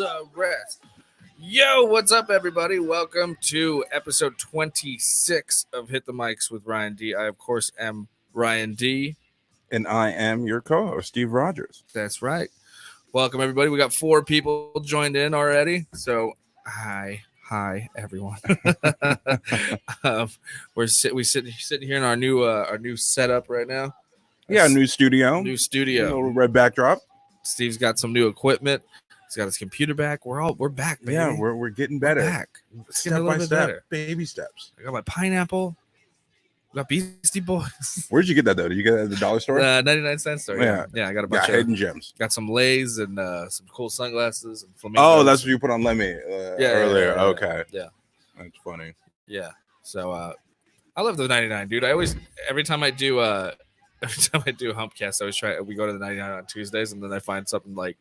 the rest. Yo, what's up, everybody? Welcome to episode 26 of Hit the Mics with Ryan D. I, of course, am Ryan D. And I am your co-host, Steve Rogers. That's right. Welcome, everybody. We got 4 people joined in already. So, hi, everyone. We sitting here in our new setup right now. Yeah, new studio. New studio. A little red backdrop. Steve's got some new equipment. He's got his computer back. We're back, baby. Yeah, we're getting better. We're back. Step by step, baby steps. I got my pineapple. I got Beastie Boys. Where'd you get that though? Did you get it at the dollar store? 99-cent store. Yeah, I got a bunch of hidden gems. Got some Lays and some cool sunglasses and flamingos. Oh, that's what you put on Lemmy earlier. Yeah. Okay. Yeah. That's funny. Yeah. So I love the 99, dude. Every time I do Humpcast, I always we go to the 99 on Tuesdays, and then I find something like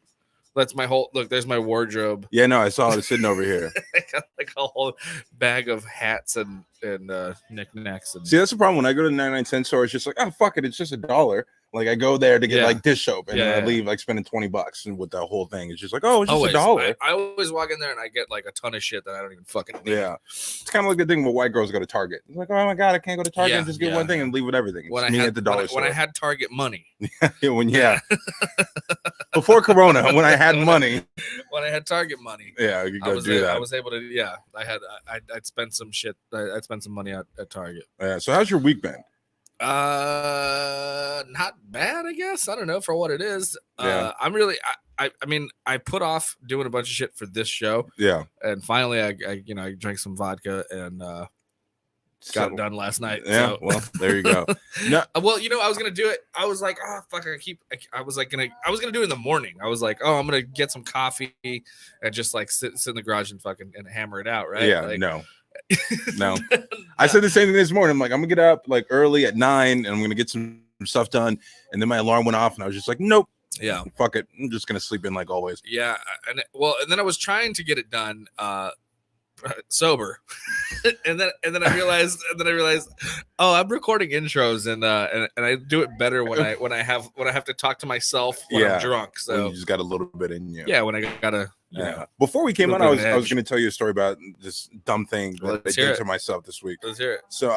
that's my whole look. There's my wardrobe. Yeah, no, I saw it sitting over here. I got like a whole bag of hats and knickknacks. And see, that's the problem. When I go to the 99-cent store, it's just like, oh fuck it, it's just $1. Like I go there to get like dish soap, and then I leave like spending $20 and with the whole thing. It's just like, oh, it's just $1. I always walk in there and I get like a ton of shit that I don't even fucking need. Yeah, it's kind of like the thing when white girls go to Target. It's like, oh my god, I can't go to Target and just get one thing and leave with everything. It's me at the dollar store. When I had Target money. Before Corona, when I had money. When I had Target money. Yeah, you go do that. I was able to. Yeah, I'd spend some shit. I'd spend some money at Target. Yeah. So how's your week been? Not bad, I guess. I don't know for what it is. Yeah. I'm really. I mean, I put off doing a bunch of shit for this show. Yeah. And finally, I drank some vodka and got it done last night. Yeah. So. Well, there you go. No. Well, I was gonna do it. I was like, oh fuck, I was gonna do it in the morning. I was like, oh, I'm gonna get some coffee and just like sit in the garage and fucking and hammer it out, right? Yeah. Like, no. I said the same thing this morning. I'm like, I'm gonna get up like early at 9 and I'm gonna get some stuff done. And then my alarm went off and I was just like, nope. Yeah. Fuck it. I'm just gonna sleep in like always. Yeah. And then I was trying to get it done sober. and then I realized oh, I'm recording intros and I do it better when I have to talk to myself when I'm drunk. So when you just got a little bit in you. Yeah, when I gotta before we came on, I was going to tell you a story about this dumb thing that I did to myself this week. Let's hear it. So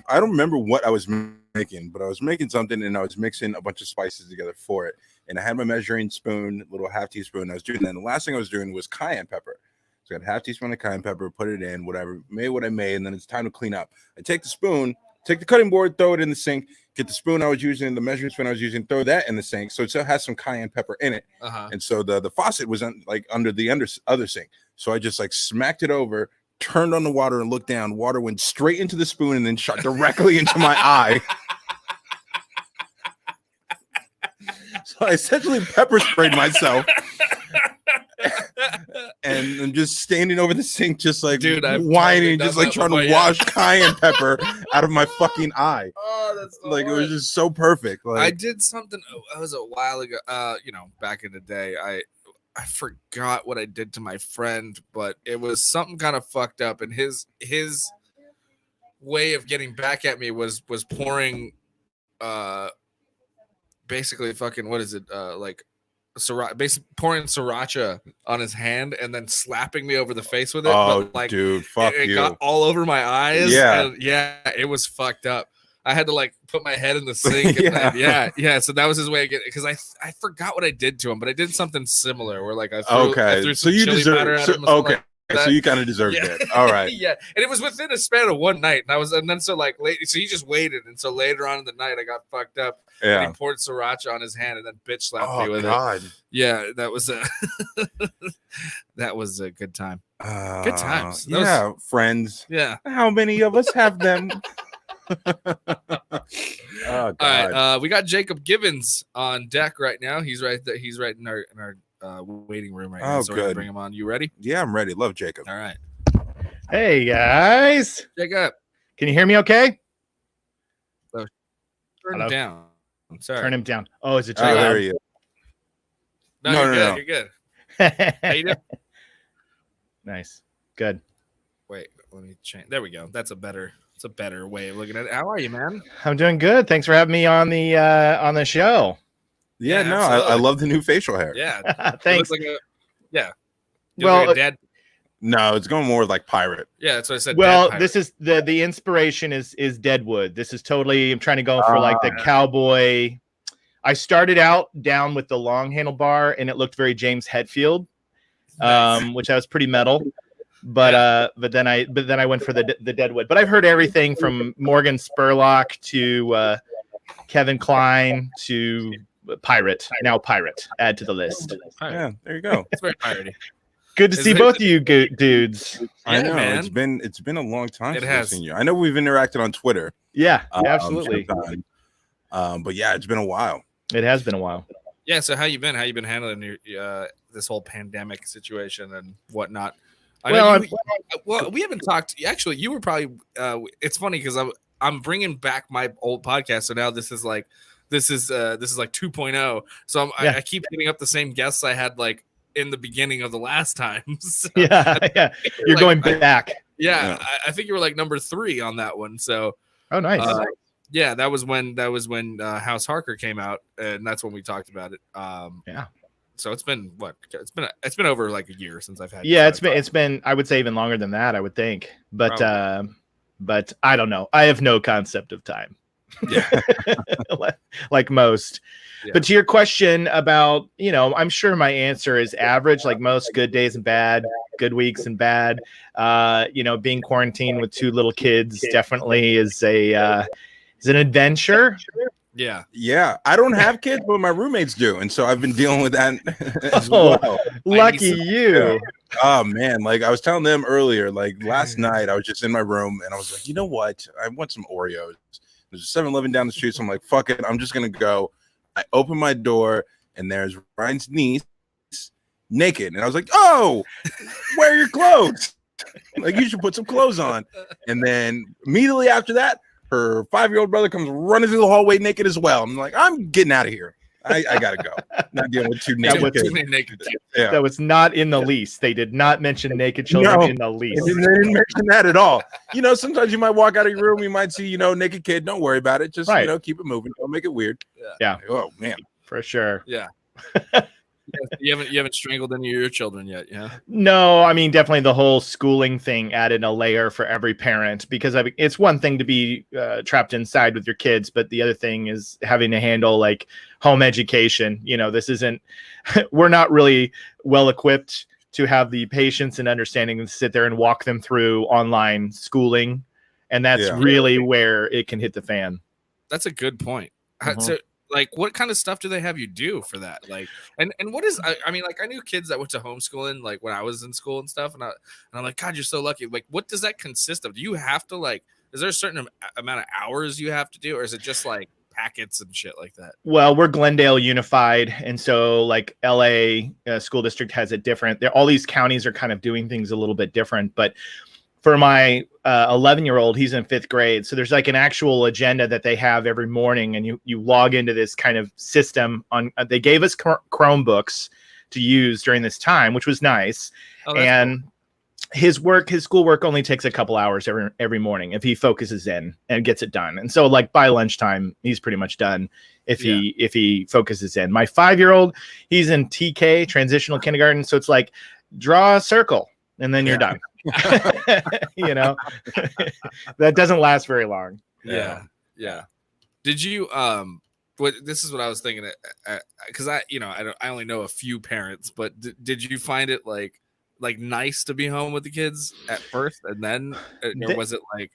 I don't remember what I was making, but I was making something and I was mixing a bunch of spices together for it. And I had my measuring spoon, little half teaspoon. I was doing that. And the last thing I was doing was cayenne pepper. So I got half teaspoon of cayenne pepper, put it in, whatever, made what I made, and then it's time to clean up. I take the spoon, take the cutting board, throw it in the sink, get the spoon I was using, the measuring spoon I was using, throw that in the sink. So it still has some cayenne pepper in it. And so the faucet was under the other sink. So I just like smacked it over, turned on the water and looked down. Water went straight into the spoon and then shot directly into my eye. So I essentially pepper sprayed myself. And I'm just standing over the sink, just like whining, just like trying to wash cayenne pepper out of my fucking eye. Oh, that's so like it was just so perfect. Like I did something. It was a while ago. Back in the day, I forgot what I did to my friend, but it was something kind of fucked up. And his way of getting back at me was pouring, basically fucking what is it like. Basically pouring sriracha on his hand and then slapping me over the face with it. Oh, but like, dude, fuck you! It got all over my eyes. Yeah, it was fucked up. I had to like put my head in the sink. And So that was his way of getting it because I forgot what I did to him, but I did something similar where like I threw some chili powder at him. Okay. So you kind of deserved it. All right. Yeah. And it was within a span of one night. And then so like late, so he just waited. And so later on in the night, I got fucked up. Yeah. And he poured sriracha on his hand and then bitch slapped me with it. Yeah. That was a good time. Good times. Friends. Yeah. How many of us have them? All right. We got Jacob Givens on deck right now. He's right there. He's right in our waiting room right now. So we're gonna bring him on. You ready? Yeah, I'm ready. Love Jacob. All right. Hey guys. Jacob. Can you hear me okay? Turn him down. I'm sorry. Turn him down. Oh, is it too loud? loud? There he is. No, you're good. How you doing? Nice. Good. Wait, let me change. There we go. It's a better way of looking at it. How are you, man? I'm doing good. Thanks for having me on the show. Yeah, no, I love the new facial hair. Yeah. Thanks. It looks like Well, Dad. No, it's going more like pirate. Yeah, that's what I said. well, Dad this is the inspiration is Deadwood. This is totally. I'm trying to go for like the cowboy. I started out down with the long handlebar, and it looked very James Hetfield, Nice. which I was pretty metal. But then I went for the Deadwood. But I've heard everything from Morgan Spurlock to Kevin Kline to Pirate. Now Pirate. Add to the list. Pirate. Yeah, there you go. It's very piratey. Good to Is see it- both of you dudes. I Yeah, know man. it's been a long time. It since has. I've seen you. I know we've interacted on Twitter. Yeah, absolutely. sometime. But yeah, it's been a while. It has been a while. Yeah. So how you been? How you been handling your this whole pandemic situation and whatnot? I know Well, well, we haven't talked. Actually, you were probably. It's funny because I'm bringing back my old podcast, so now this is like 2.0. So Yeah. I keep hitting up the same guests I had like in the beginning of the last time. So, Yeah, yeah. You're like, going back. yeah, I think you were like number 3 on that one. So Oh, nice. yeah, that was when House Harker came out, and that's when we talked about it. Yeah. So it's been what? It's been over like a year since I've had. Yeah, it's been I would say even longer than that, I would think. But I don't know. I have no concept of time. Yeah. Like most. Yeah. But to your question about, I'm sure my answer is average, like most. Good days and bad, good weeks and bad. Being quarantined with 2 little kids definitely is an adventure. Yeah. Yeah, I don't have kids, but my roommates do, and so I've been dealing with that as Oh. well. Lucky you. Oh man, like I was telling them earlier, like last night I was just in my room and I was like, you know what? I want some Oreos. There's a 7-Eleven down the street, so I'm like, fuck it, I'm just gonna go. I open my door and there's Ryan's niece naked, and I was like, oh, wear your clothes. Like you should put some clothes on. And then immediately after that, her 5-year-old brother comes running through the hallway naked as well. I'm like, I'm getting out of here. I gotta go. Not dealing with 2 naked was- kids. Too many naked kids. Yeah. That was not in the lease. They did not mention naked children No. in the lease. They didn't mention that at all. Sometimes you might walk out of your room, you might see, naked kid. Don't worry about it. Just, Right. keep it moving. Don't make it weird. Yeah. Oh man. For sure. Yeah. You haven't strangled any of your children yet, yeah. No, I mean, definitely the whole schooling thing added a layer for every parent, because it's one thing to be trapped inside with your kids, but the other thing is having to handle like home education. This isn't, we're not really well equipped to have the patience and understanding to sit there and walk them through online schooling. And that's really where it can hit the fan. That's a good point. Mhm. So, like, what kind of stuff do they have you do for that? Like, and what is? I mean, like, I knew kids that went to homeschooling, like when I was in school and stuff, and I'm like, God, you're so lucky. Like, what does that consist of? Do you have to like? Is there a certain amount of hours you have to do, or is it just like packets and shit like that? Well, we're Glendale Unified, and so like LA school district has it different. All these counties are kind of doing things a little bit different, but for my 11-year-old, he's in 5th grade. So there's like an actual agenda that they have every morning, and you log into this kind of system on. They gave us Chromebooks to use during this time, which was nice. Oh, that's And his schoolwork only takes a couple hours every morning if he focuses in and gets it done. And so like by lunchtime, he's pretty much done if he focuses in. My 5-year-old, he's in TK, transitional kindergarten. So it's like draw a circle and then you're done. That doesn't last very long. Yeah. Did you this is what I was thinking, because I only know a few parents, but did you find it like nice to be home with the kids at first, and then or was it like?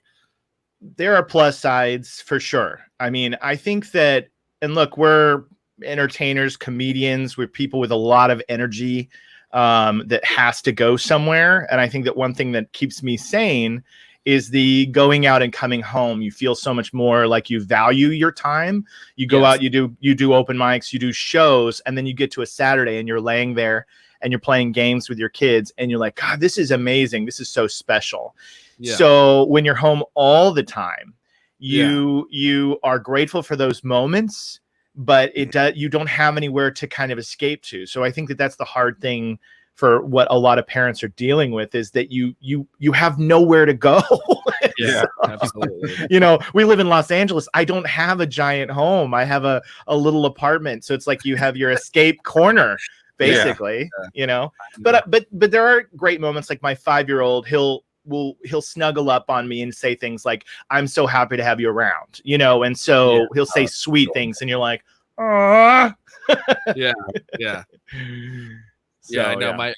There are plus sides for sure. I mean, I think that, and look, we're entertainers, comedians, we're people with a lot of energy that has to go somewhere. And I think that one thing that keeps me sane is the going out and coming home. You feel so much more like you value your time. You go out, you do open mics, you do shows, and then you get to a Saturday and you're laying there and you're playing games with your kids and you're like, God, this is amazing. This is so special. Yeah. So when you're home all the time, you are grateful for those moments, but you don't have anywhere to kind of escape to. So I think that that's the hard thing for what a lot of parents are dealing with, is that you have nowhere to go. Yeah, absolutely. We live in Los Angeles. I don't have a giant home. I have a little apartment. So it's like you have your escape corner, basically, you know. But there are great moments. Like my 5-year-old, he'll snuggle up on me and say things like, "I'm so happy to have you around," you know. And so he'll say sweet things, and you're like, "Aww." Yeah. So, Yeah, I know. My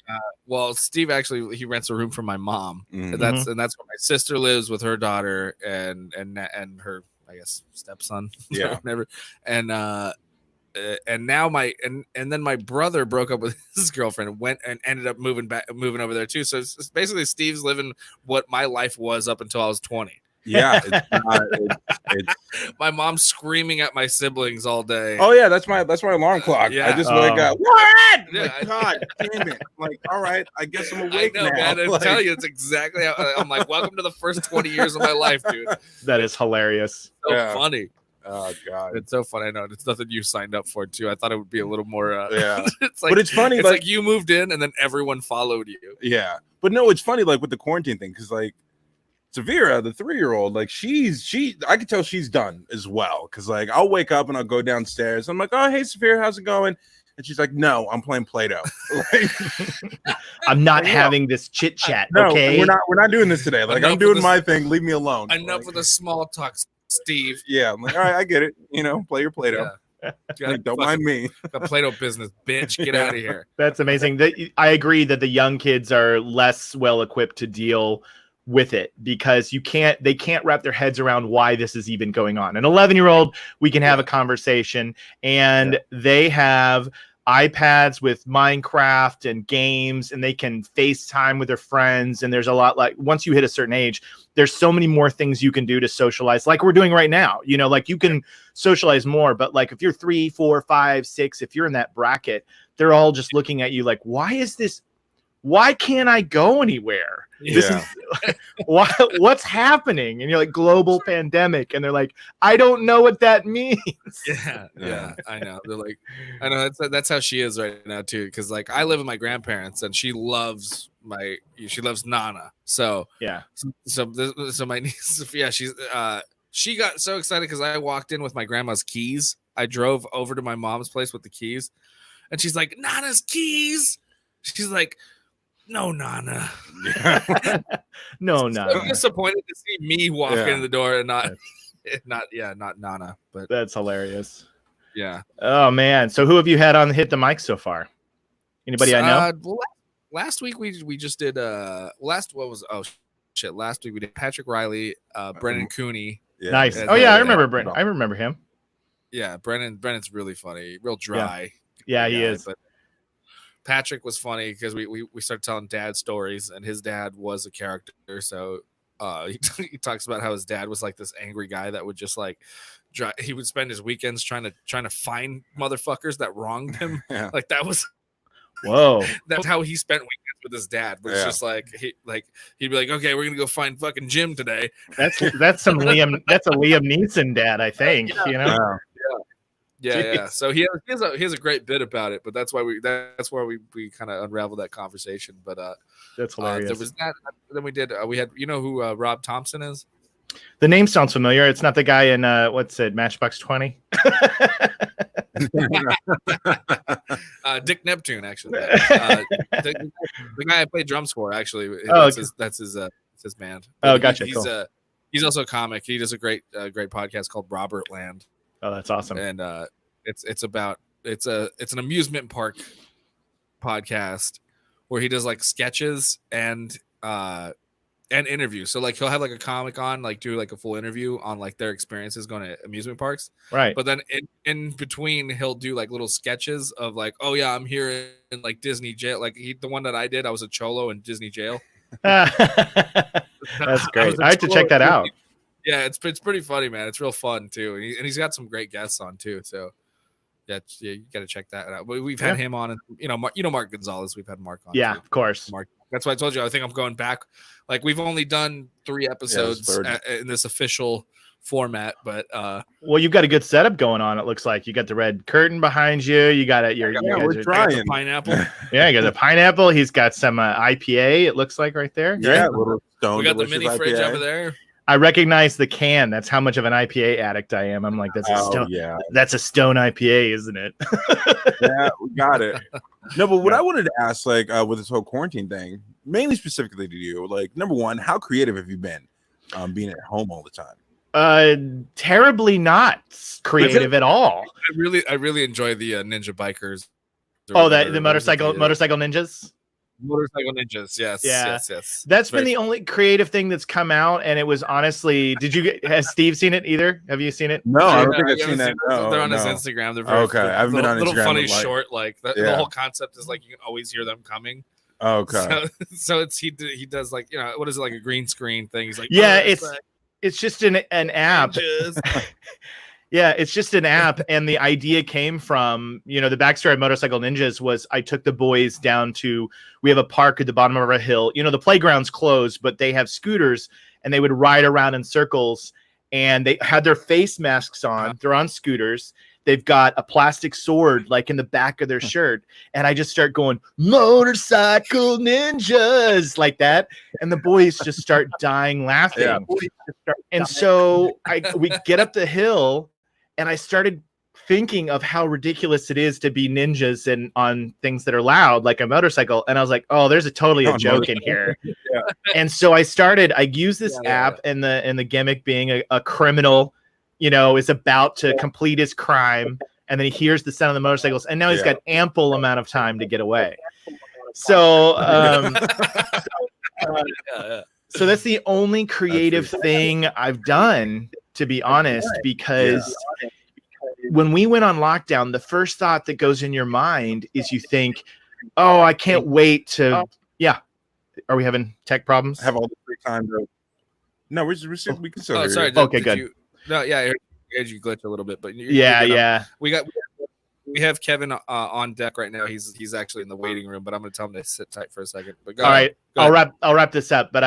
Steve actually he rents a room from my mom. Mhm. That's where my sister lives with her daughter and her, I guess, stepson. Yeah. Whatever. And now and then my brother broke up with his girlfriend and went and ended up moving over there too. So it's basically Steve's living what my life was up until I was 20. Yeah. My mom's screaming at my siblings all day. Oh yeah, that's my alarm clock. Yeah. I just wake up. What? Yeah. Like, God damn it! I'm like, all right, I guess I'm I awake know, now. man. I'm Like, telling you, it's exactly how I'm like, welcome to the first 20 years of my life, dude. that is hilarious. So Yeah. funny. oh God. It's so funny. I know it's nothing you signed up for too. I thought it would be a little more. Yeah. It's like, But it's funny, It's like- like you moved in and then everyone followed you. Yeah, but no, it's funny, like with the quarantine thing, because like Severa, the 3-year-old, like I could tell she's done as well. Because like I'll wake up and I'll go downstairs. I'm like, oh hey Severa, how's it going? And she's like, no, I'm playing Play-Doh. Like, I'm not I know. having this chit chat. no, Okay. we're not doing this today. Like Enough I'm with doing this- my thing. Leave me alone. Enough Like, with the small talk, Steve. Yeah, I'm like, all right, I get it. You know, play your Play-Doh. Yeah. Like, don't mind me. The Play-Doh business, bitch. Get out of here. That's amazing. I agree that the young kids are less well equipped to deal with it because they can't wrap their heads around why this is even going on. An 11-year-old, we can have a conversation, and they have iPads with Minecraft and games, and they can FaceTime with their friends. And there's a lot, like once you hit a certain age, there's so many more things you can do to socialize, like we're doing right now. You know, like you can socialize more, but like if you're 3, 4, 5, 6, if you're in that bracket, they're all just looking at you like, why can't I go anywhere? This Yeah. is what's happening? And you're like, global pandemic, and they're like, I don't know what that means. Yeah, I know. They're like, I know that's how she is right now too. Because like I live with my grandparents, and she loves Nana. So Yeah. So my niece Sophia, she got so excited because I walked in with my grandma's keys. I drove over to my mom's place with the keys, and she's like, Nana's keys. She's like, no, Nana. No. I'm disappointed to see me walk Yeah. in the door and not Nana. But That's hilarious. yeah. Oh man. So who have you had on hit the mic so far? Anybody I know? Well, last week we just did last week we did Patrick Riley, Brennan Cooney. Yeah. Nice. yeah, Oh yeah, I yeah. remember Brent. I remember him. Yeah, Brennan's really funny, real dry. Yeah, he guy, is. But Patrick was funny because we started telling dad stories, and his dad was a character. So he talks about how his dad was like this angry guy that would just like he would spend his weekends trying to find motherfuckers that wronged him. Yeah. Like Whoa. that's how he spent weekends with his dad. But it's Yeah. just like he'd be like, okay, we're gonna go find fucking Jim today. That's a Liam Neeson dad, I think. You know? Yeah. Yeah, Jeez. yeah. So he has a great bit about it, but that's why we kind of unraveled that conversation. But That's hilarious. there was that. Then we had you know who Rob Thompson is? The name sounds familiar. It's not the guy in what's it, Matchbox 20? Dick Neptune, actually. The guy I played drums for, actually. Oh, That's his band. Oh, But gotcha, He's cool. he's also a comic. He does a great podcast called Robert Land. Oh, that's awesome. And it's an amusement park podcast where he does like sketches and interviews. So like he'll have like a comic on, like do like a full interview on like their experiences going to amusement parks. Right. But then in between he'll do like little sketches of like, oh yeah, I'm here in like Disney jail. Like the one that I did, I was a cholo in Disney jail. That's great. I have to check that out. Yeah, it's pretty funny, man. It's real fun too, and he's got some great guests on too. So yeah, you got to check that out. We've had him on, and Mark Gonzalez. We've had Mark on. Yeah, too. of course. Mark. That's why I told you. I think I'm going back. Like we've only done 3 episodes third. in this official format, but Well, you've got a good setup going on. It looks like you got the red curtain behind you. You got it. we're trying. pineapple. Yeah, you got the pineapple. He's got some IPA. It looks like right there. Yeah, Right? little stone. We got the delicious mini fridge IPA. over there. I recognize the can. That's how much of an IPA addict I am. I'm like, that's a Oh stone. yeah, That's a Stone IPA, isn't it? yeah, we got it. No, but what Yeah. I wanted to ask, like, with this whole quarantine thing, mainly specifically to you, like, number one, how creative have you been, being at home all the time? Terribly not creative at all. I really enjoy the ninja bikers. Oh, Or the what is it, motorcycle ninjas. motorcycle ninjas. Yes, Yeah. yes. That's Very been the only creative thing that's come out, and it was honestly. Has Steve seen it either? Have you seen it? No, I don't No, think I've you seen haven't that. No, they're on his no. Instagram. They're very, Okay, I haven't been on little Instagram, funny but, like, short. Like the yeah. whole concept is like you can always hear them coming. Okay. So it's he does like what is it, like a green screen thing? He's like, Yeah, "Oh, there's it's just an app. ninjas." Yeah, it's just an app, and the idea came from, the backstory of Motorcycle Ninjas was I took the boys down to, we have a park at the bottom of a hill. The playground's closed, but they have scooters, and they would ride around in circles, and they had their face masks on. They're on scooters. They've got a plastic sword like in the back of their shirt, and I just start going, Motorcycle Ninjas, like that, and the boys just start dying laughing. Yeah. And so we get up the hill, and I started thinking of how ridiculous it is to be ninjas and on things that are loud, like a motorcycle. And I was like, oh, there's totally a joke in here. Yeah. And so I used this app, and the gimmick being a criminal, is about to complete his crime. And then he hears the sound of the motorcycles, and now he's got ample amount of time to get away. So, so that's the only creative thing I've done, to be honest, because when we went on lockdown, the first thought that goes in your mind is you think, oh, I can't wait to, Are we having tech problems? Have all the free time to. No, we can still Oh, hear sorry. you. Okay, good. No, yeah, I heard you glitch a little bit, but you're Yeah, good. yeah. We have Kevin on deck right now. He's actually in the waiting room, but I'm going to tell him to sit tight for a second. But All right, I'll wrap this up. But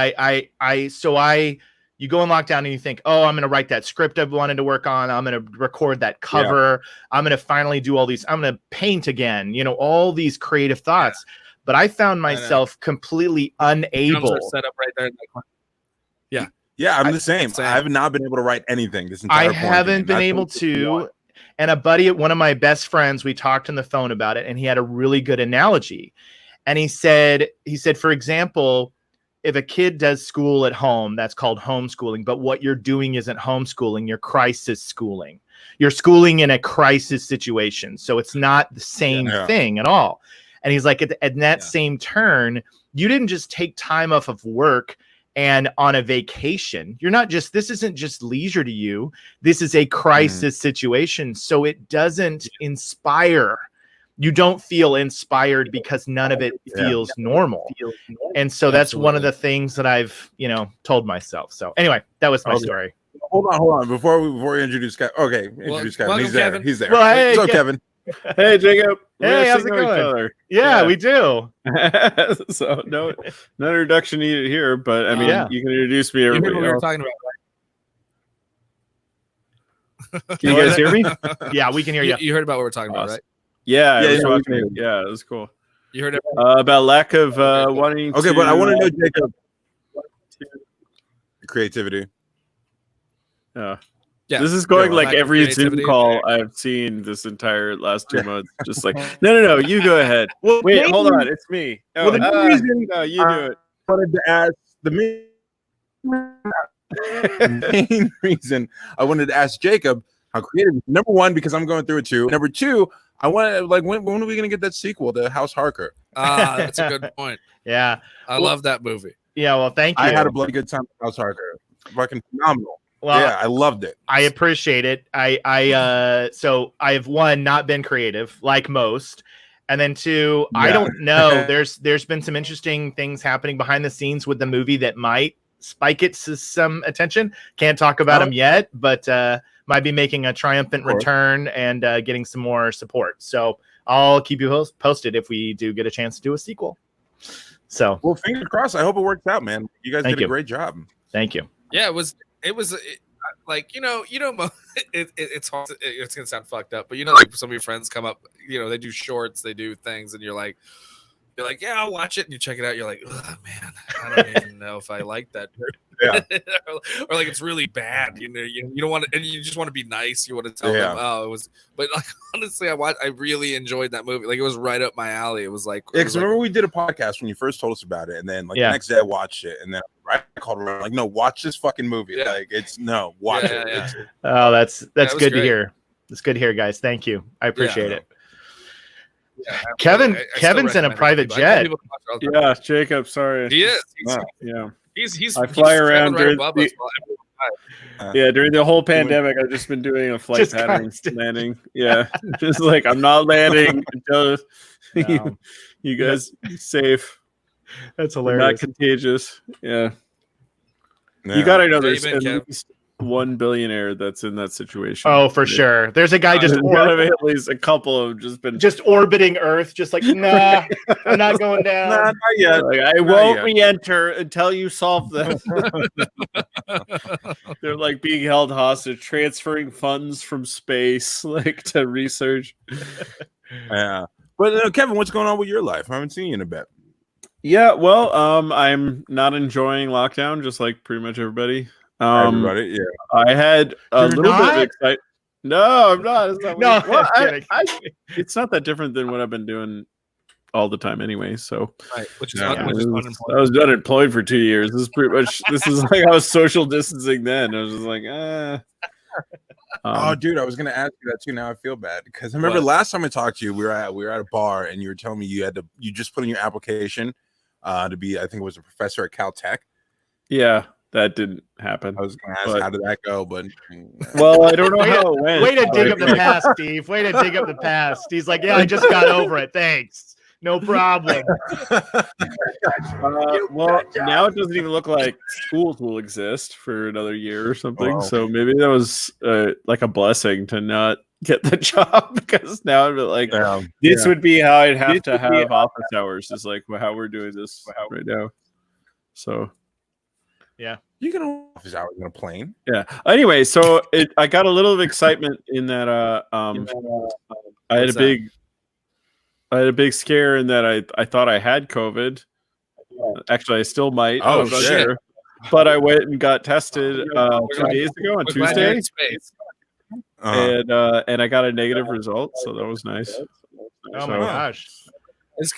you go in lockdown and you think, oh, I'm going to write that script I've wanted to work on. I'm going to record that cover. I'm going to finally do all these. I'm going to paint again. All these creative thoughts. But I found myself completely unable. Set up right there. In the corner. Yeah, I'm the same. Same. I have not been able to write anything this entire I haven't been able to. And a buddy, one of my best friends, we talked on the phone about it, and he had a really good analogy. And he said, for example, if a kid does school at home, that's called homeschooling. But what you're doing isn't homeschooling, you're crisis schooling. You're schooling in a crisis situation. So it's not the same thing at all. And he's like, at that same turn, you didn't just take time off of work and on a vacation. This isn't just leisure to you. This is a crisis situation. So it doesn't inspire. You don't feel inspired because none of it feels normal. And so that's one of the things that I've, told myself. So anyway, that was my story. Hold on. Before we introduce Kevin. Okay, introduce Kevin. He's there. Kevin. He's there. Well, hey, so Kevin. Hey, Jacob. Hey, how's it going? Yeah, we do. So no introduction needed here, but I mean, you can introduce me. You heard Everybody what we were else. talking about. Can you guys hear me? Yeah, we can hear you. You heard about what we're talking about, right? Yeah, Yeah, I was yeah, watching we it. can. Yeah, it was cool. You heard it. About lack of wanting. Okay, to, but I want to know, Jacob, creativity. Yeah. This is going Yeah, like lack of every Zoom creativity. call I've seen this entire last 2 months. Just like, no, you go ahead. Well, Wait, maybe- hold on, it's me. Well, the main reason no, you do it. I wanted to ask the main reason I wanted to ask Jacob how creative. Number one, because I'm going through it too. Number two, I want to when are we gonna get that sequel to House Harker? That's a good point. Yeah. I love that movie. Yeah. Well, thank you. I had a bloody good time with House Harker. Fucking phenomenal. Well, Yeah, I loved it. I appreciate it. So I've one, not been creative like most. And then two, I Yeah. don't know. There's been some interesting things happening behind the scenes with the movie that might spike it to some attention. Can't talk about them yet, but might be making a triumphant Of course. return and getting some more support. So I'll keep you posted if we do get a chance to do a sequel. So Well, fingers crossed. I hope it works out, man. You guys Thank did you. a great job. thank you. Yeah, it was like it's hard. It's gonna sound fucked up, but like some of your friends come up, they do shorts, they do things, and you're like, yeah, I'll watch it, and you check it out, you're like, oh man, I don't even know if I like that. Yeah. or like it's really bad. You know, you don't want to, and you just want to be nice. You want to tell them, oh, it was. But like honestly, I really enjoyed that movie. Like it was right up my alley. It was like, because remember we did a podcast when you first told us about it, and then like the next day I watched it, and then I called around like, no, watch this fucking movie. Yeah. Like watch it. Yeah. Oh, that's good to great. hear. It's good to hear, guys. Thank you. I appreciate it. Yeah, Kevin's in a private jet. Yeah, Jacob. Sorry. He is. Yeah. He's. I fly around right during above the- us while during the whole pandemic, I've just been doing a flight Just pattern constant. landing. Yeah, just like I'm not landing until you guys be safe. That's Not hilarious. contagious. Yeah. Yeah. You gotta know Yeah, there's you bet, at least one billionaire that's in that situation. Oh, for sure. There's a guy just There's gotta be at least a couple have just been just orbiting Earth, just like, nah, I'm not going down. Nah, not yet. like, I Not won't yet. re-enter until you solve this. They're like being held hostage, transferring funds from space like to research. Yeah. But Kevin, what's going on with your life? I haven't seen you in a bit. Yeah, well, I'm not enjoying lockdown, just like pretty much everybody. Everybody, yeah. I had a You're little bit not? of excitement. No, I'm not. It's not No, well, I'm kidding. it's not that different than what I've been doing all the time anyway. So right, which is Yeah. which is I unemployed. was unemployed for 2 years. This is pretty much this is like I was social distancing then. I was just like, Oh, dude, I was gonna ask you that too. Now I feel bad because I remember What? last time I talked to you, we were at a bar and you were telling me you just put in your application to be, I think it was a professor at Caltech. yeah, that didn't happen. I was gonna ask But- how did that go, but Well, I don't know how it went. Way to dig Like, up the past, Steve. Way to dig up the past. He's like, yeah, I just got over it. Thanks. No problem. well, now it doesn't even look like schools will exist for another year or something. Wow. So maybe that was like a blessing to not get the job because now I'm like, this would be how I'd have to have office hours. Is like how we're doing this right now. So you can office hours in a plane. yeah. Anyway, so I got a little of excitement in that. I had a big scare in that I thought I had COVID. Actually, I still might. Oh, I'm not shit. sure. But I went and got tested 2 days ago on We're glad you're Tuesday, in space. and I got a negative result, so that was nice. Oh my So- gosh.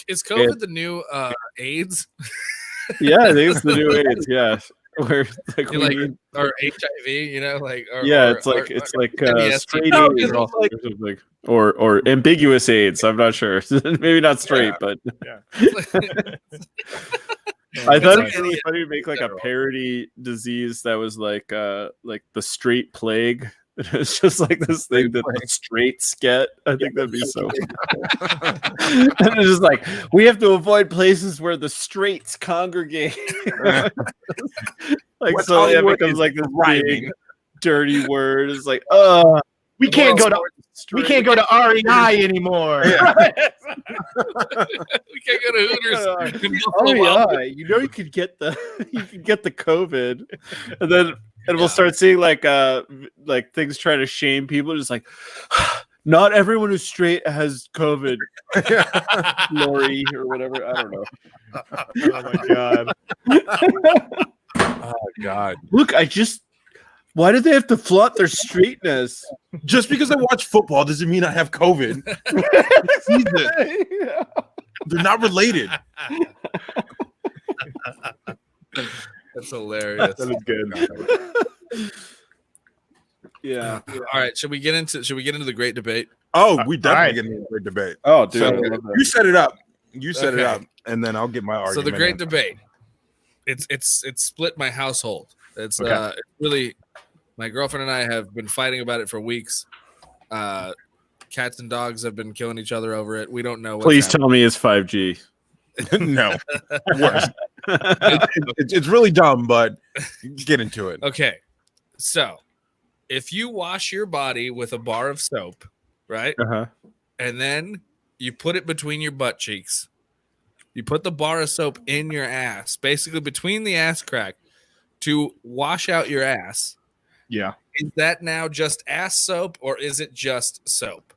Is COVID the new AIDS Yeah, I think it's the new AIDS. Yeah, where like, You're like- or HIV? You know, like it's like MBS. straight No, AIDS it's or like- something. Or ambiguous AIDS. I'm not sure. Maybe not straight, but I thought it was really funny to make like a parody disease that was like the straight plague. It's just like this thing that the straights get. I think that'd be so. And it's just like we have to avoid places where the straights congregate. Like West so, it Hollywood becomes is like this big thriving. dirty word. It's like, We can't go to REI anymore. we can't go to Hooters. in Buffalo Wild Wings. you know you could get the COVID, and we'll start seeing like things trying to shame people, just like not everyone who's straight has COVID, Lori or whatever. I don't know. Oh my god. Oh God! Look, why do they have to flaunt their straightness? Just because I watch football doesn't mean I have COVID. Jesus. They're not related. That's hilarious. That is good. Yeah. All right, should we get into the great debate? Oh, we definitely right. get into a great debate. Oh, dude. So, I love that. you set it up. You set it Okay. up, and then I'll get my argument. So the great in. debate. It's split my household. It's Okay. it's really my girlfriend and I have been fighting about it for weeks. Cats and dogs have been killing each other over it. We don't know. Please tell me it's 5G. No, worse. It's really dumb, but get into it. Okay, so if you wash your body with a bar of soap, right, Uh-huh. and then you put it between your butt cheeks, you put the bar of soap in your ass, basically between the ass crack, to wash out your ass. Yeah. Is that now just ass soap, or is it just soap?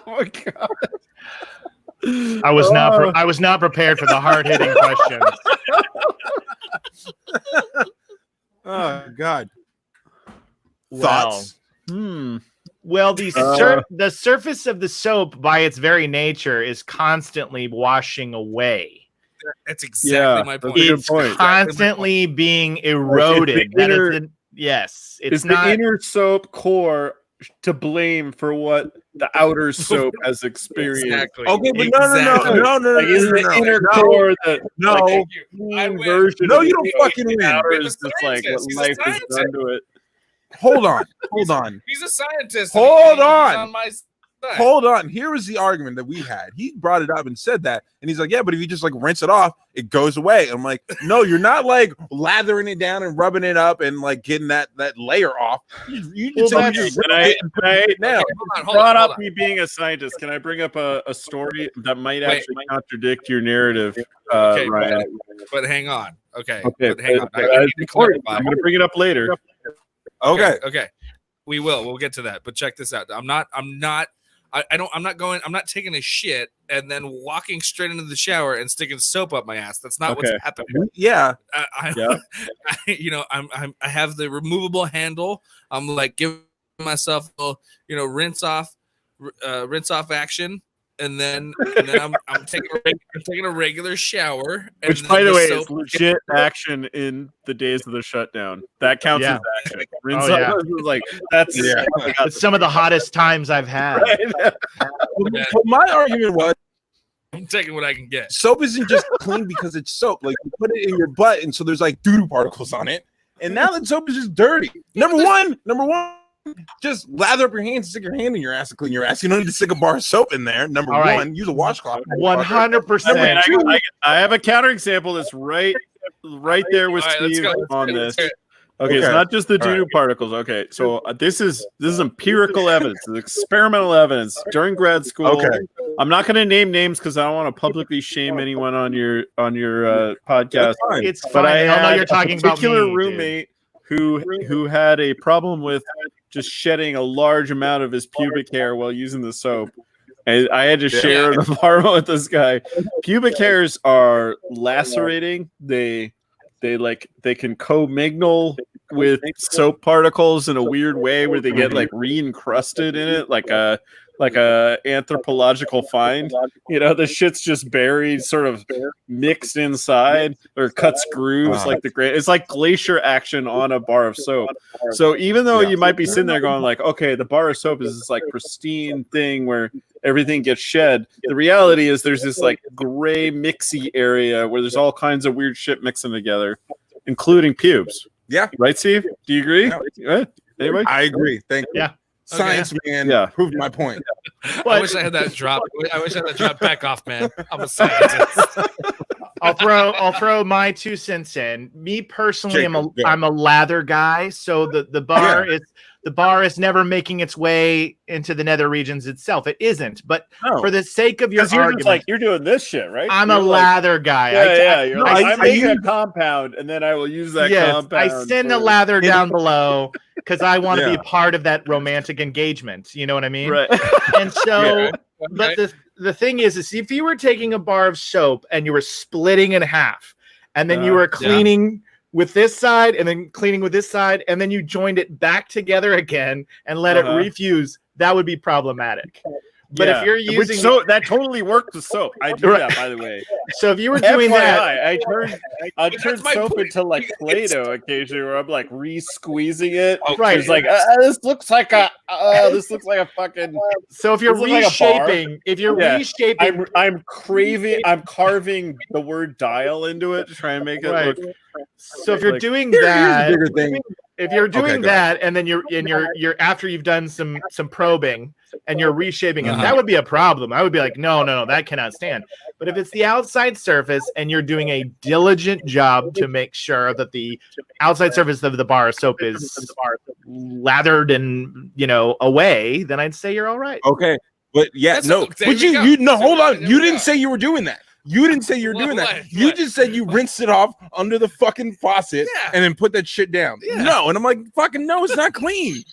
Oh my god. I was not prepared for the hard hitting questions. Oh God. Well, Thoughts? Well, the the surface of the soap, by its very nature, is constantly washing away. That's exactly my that's a point. good It's point. constantly being eroded. That is the, yes, it's Is not. the inner soap core to blame for what the outer soap has experienced? Exactly. Okay, but Exactly. no. Like, is the inner core the No. like, I clean win. version? No, of you the don't fucking win. outer We have a is just like what scientist. He's a life has done scientist. to it. Hold on. He's a scientist. Hold He's on. my side. Hold on. Here was the argument that we had. He brought it up and said that, and he's like, "Yeah, but if you just like rinse it off, it goes away." I'm like, "No, you're not like lathering it down and rubbing it up and like getting that layer off. You just Well, just Can I now." brought up me being a scientist? Can I bring up a story that might Wait. actually contradict your narrative, Okay, Ryan? But hang on. Okay. Okay, But hang on. but, I need to clarify. I'm going to bring it up later. Okay. Okay. We will. We'll get to that. But check this out. I'm not taking a shit and then walking straight into the shower and sticking soap up my ass. That's not what's Okay. happening. Yeah. Yeah. I have the removable handle. I'm like giving myself a little, rinse off action. And then I'm taking a regular shower. And Which, then by the way, soap- is legit action in the days of the shutdown. That counts Yeah. as action. Rinse Oh, yeah. off is like that's Yeah. It's some of the hottest times I've had. But my argument was I'm taking what I can get. soap isn't just clean because it's soap. Like you put it in your butt, and so there's like doo-doo particles on it. And now that soap is just dirty. Number one, just lather up your hands, stick your hand in your ass to clean your ass. You don't need to stick a bar of soap in there. Number All right. one, use a washcloth. 100%. I have a counterexample that's right there with All right, let's Steve go. on Let's this. hear it. Okay, it's Okay. not just the All doo-doo particles. Okay, so this is empirical evidence, it's experimental evidence during grad school. Okay. I'm not going to name names because I don't want to publicly shame anyone on your podcast. Fine. It's But fine. I I know had you're talking a about particular me, dude. roommate who had a problem with just shedding a large amount of his pubic hair while using the soap. And I had to share an apartment with this guy. Pubic hairs are lacerating. They can commingle with soap particles in a weird way where they get like re-encrusted in it, like a anthropological find. The shit's just buried, sort of mixed inside, or cuts grooves like it's like glacier action on a bar of soap. So even though you might be sitting there going like, okay, the bar of soap is this like pristine thing where everything gets shed, the reality is there's this like gray mixy area where there's all kinds of weird shit mixing together, including pubes. Yeah. Right, Steve? Do you agree? Anybody? I agree. Thank you. Yeah. Science man proved my point. I wish I had that drop. I wish I had that drop back off, man. I'm a scientist. I'll throw my 2 cents in. Me personally, Jacob, go. I'm a lather guy, so the bar is never making its way into the nether regions itself. It isn't. But No. for the sake of your Because you're argument, just like, you're doing this shit, right? I'm You're a like, lather guy. You're like, I I'm making a use- compound, and then I will use that yes, compound. I send the for- lather down below because I want to be Yeah. a part of that romantic engagement. You know what I mean? Right. And so, Yeah. but the thing is if you were taking a bar of soap and you were splitting in half, and then you were cleaning with this side and then cleaning with this side, and then you joined it back together again and let it refuse, that would be problematic. But if you're using that totally worked with soap. I do that, by the way. so if you were doing that, FYI, I turn my soap point. into like Play-Doh occasionally, where I'm like re-squeezing it. right. It's like this looks like a fucking. so if you're This looks like a bar. reshaping, reshaping, I'm carving the word dial into it to try and make it Right. look. so if you're like- doing Here's that, the bigger thing. if you're doing go that and then you're after you've done some probing and you're reshaping it, Uh-huh. that would be a problem. I would be like, no, that cannot stand. But if it's the outside surface and you're doing a diligent job to make sure that the outside surface of the bar of soap is lathered and away, then I'd say you're all right. Okay. But yeah, That's no. what- there But we go. you no, So hold on. there You we didn't go. say you were doing that. You didn't say you were doing that. What? You What? just said you rinsed it off under the fucking faucet Yeah. and then put that shit down. Yeah. No, and I'm like, fucking no, it's not clean.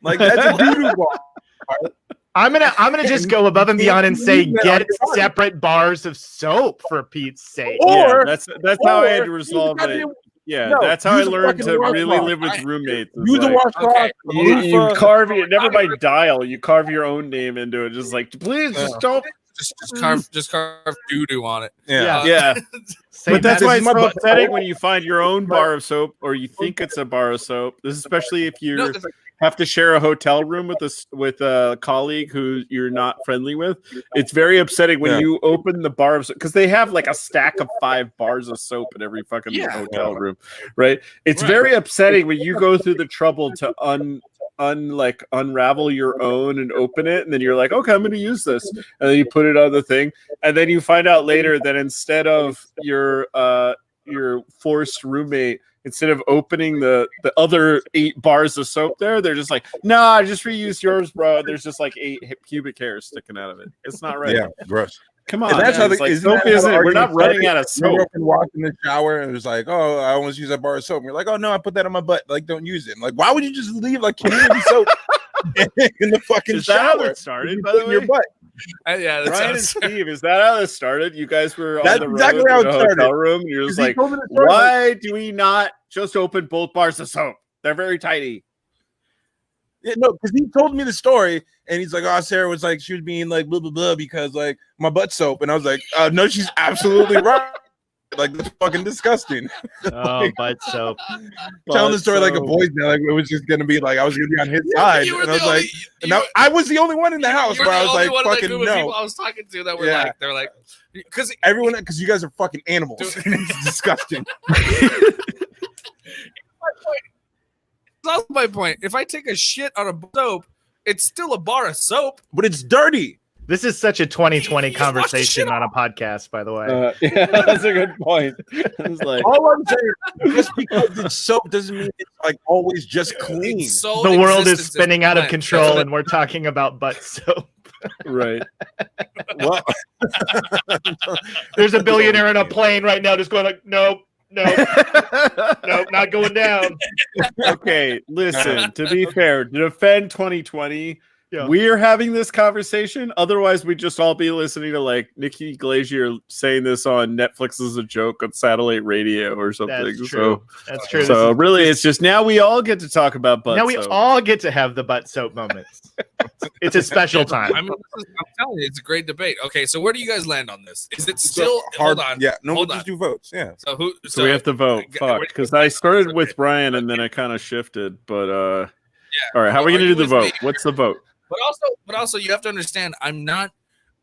Like that's a doo-doo bar. I'm gonna just go above and beyond and say Yeah, get it's fine. separate bars of soap for Pete's sake. Or- That's how I had to Or resolve use it. Yeah, No, that's how I use a learned fucking to really washcloth. live with roommates. It's Use a like, washcloth. okay, a you loofah. carve it, never by dial. You carve your own name into it. Just like, please, just don't. just carve doo-doo on it. Yeah. Yeah, Say but that's that- why This it's is my so butt upsetting soap. when you find your own bar of soap, or you think it's a bar of soap. This is especially if you No, have to share a hotel room with a colleague who you're not friendly with. It's very upsetting when Yeah. you open the bar of soap because they have like a stack of 5 bars of soap in every fucking Yeah. hotel room, right? It's Right. very upsetting when you go through the trouble to unravel your own and open it, and then you're like, okay, I'm going to use this, and then you put it on the thing, and then you find out later that instead of your forced roommate, instead of opening the other 8 bars of soap there, they're just like, nah, I just reused yours, bro. There's just like 8 pubic hairs sticking out of it. It's not right. Yeah, gross. Come on, And that's man. how It's like, isn't soap that how isn't. the We're not argument running started? out of You soap. were up and walked in the shower and it was like, oh, I almost use that bar of soap. And you're like, oh no, I put that on my butt. Like, don't use it. And like, why would you just leave like community soap in the fucking Is that how shower? that started, You by put the in your way? butt. Yeah, that Ryan and sounds. Steve, is that how this started? You guys were on That's the road exactly in how it a started. hotel room, and you're just 'Cause he like, told me the story, like, why do we not just open both bars of soap? They're very tiny. yeah, no, because he told me the story and he's like, oh, Sarah was like, she was being like blah blah blah because like my butt soap. And I was like, no, she's absolutely right. Like, that's fucking disgusting. Oh, butt soap. Telling the story like a soap. boy's now, like it was just gonna be like I was gonna be on his side. You were And I was the like, only- and you now were- I was the only one in the house you were where I the was only like, one of that fucking group of people no. I was talking to that were Yeah. like, they're like, because Everyone, because you guys are fucking animals. Dude. And it's disgusting. that's my point. If I take a shit on a soap, it's still a bar of soap. But it's dirty. This is such a 2020 You just wash the conversation shit on a podcast, by the way. Yeah, that's a good point. It's like, All I'm saying, just because it's soap doesn't mean it's like always just clean. Its sole The world is existence spinning out of cleansed. control, That's what and we're talking about butt soap. right. Well, There's a billionaire in a plane right now just going like, nope, nope, nope, not going down. Okay, listen, to be fair, to defend 2020, Yeah. we're having this conversation. Otherwise, we'd just all be listening to like Nikki Glazier saying this on Netflix as a joke on satellite radio or something. That's true. That's true. So really, it's just now we all get to talk about butt Now we soap. all get to have the butt soap moments. It's a special time. I mean, I'm telling you, it's a great debate. Okay, so where do you guys land on this? Is it still hard. Hold on. Yeah, no, we'll hold just on. do votes. Yeah. So who? So we have to vote. g- Fuck, we're- because I started with Brian and then I kind of shifted. But all right, how are we Are gonna you do the with vote? me? What's the vote? But also, you have to understand, I'm not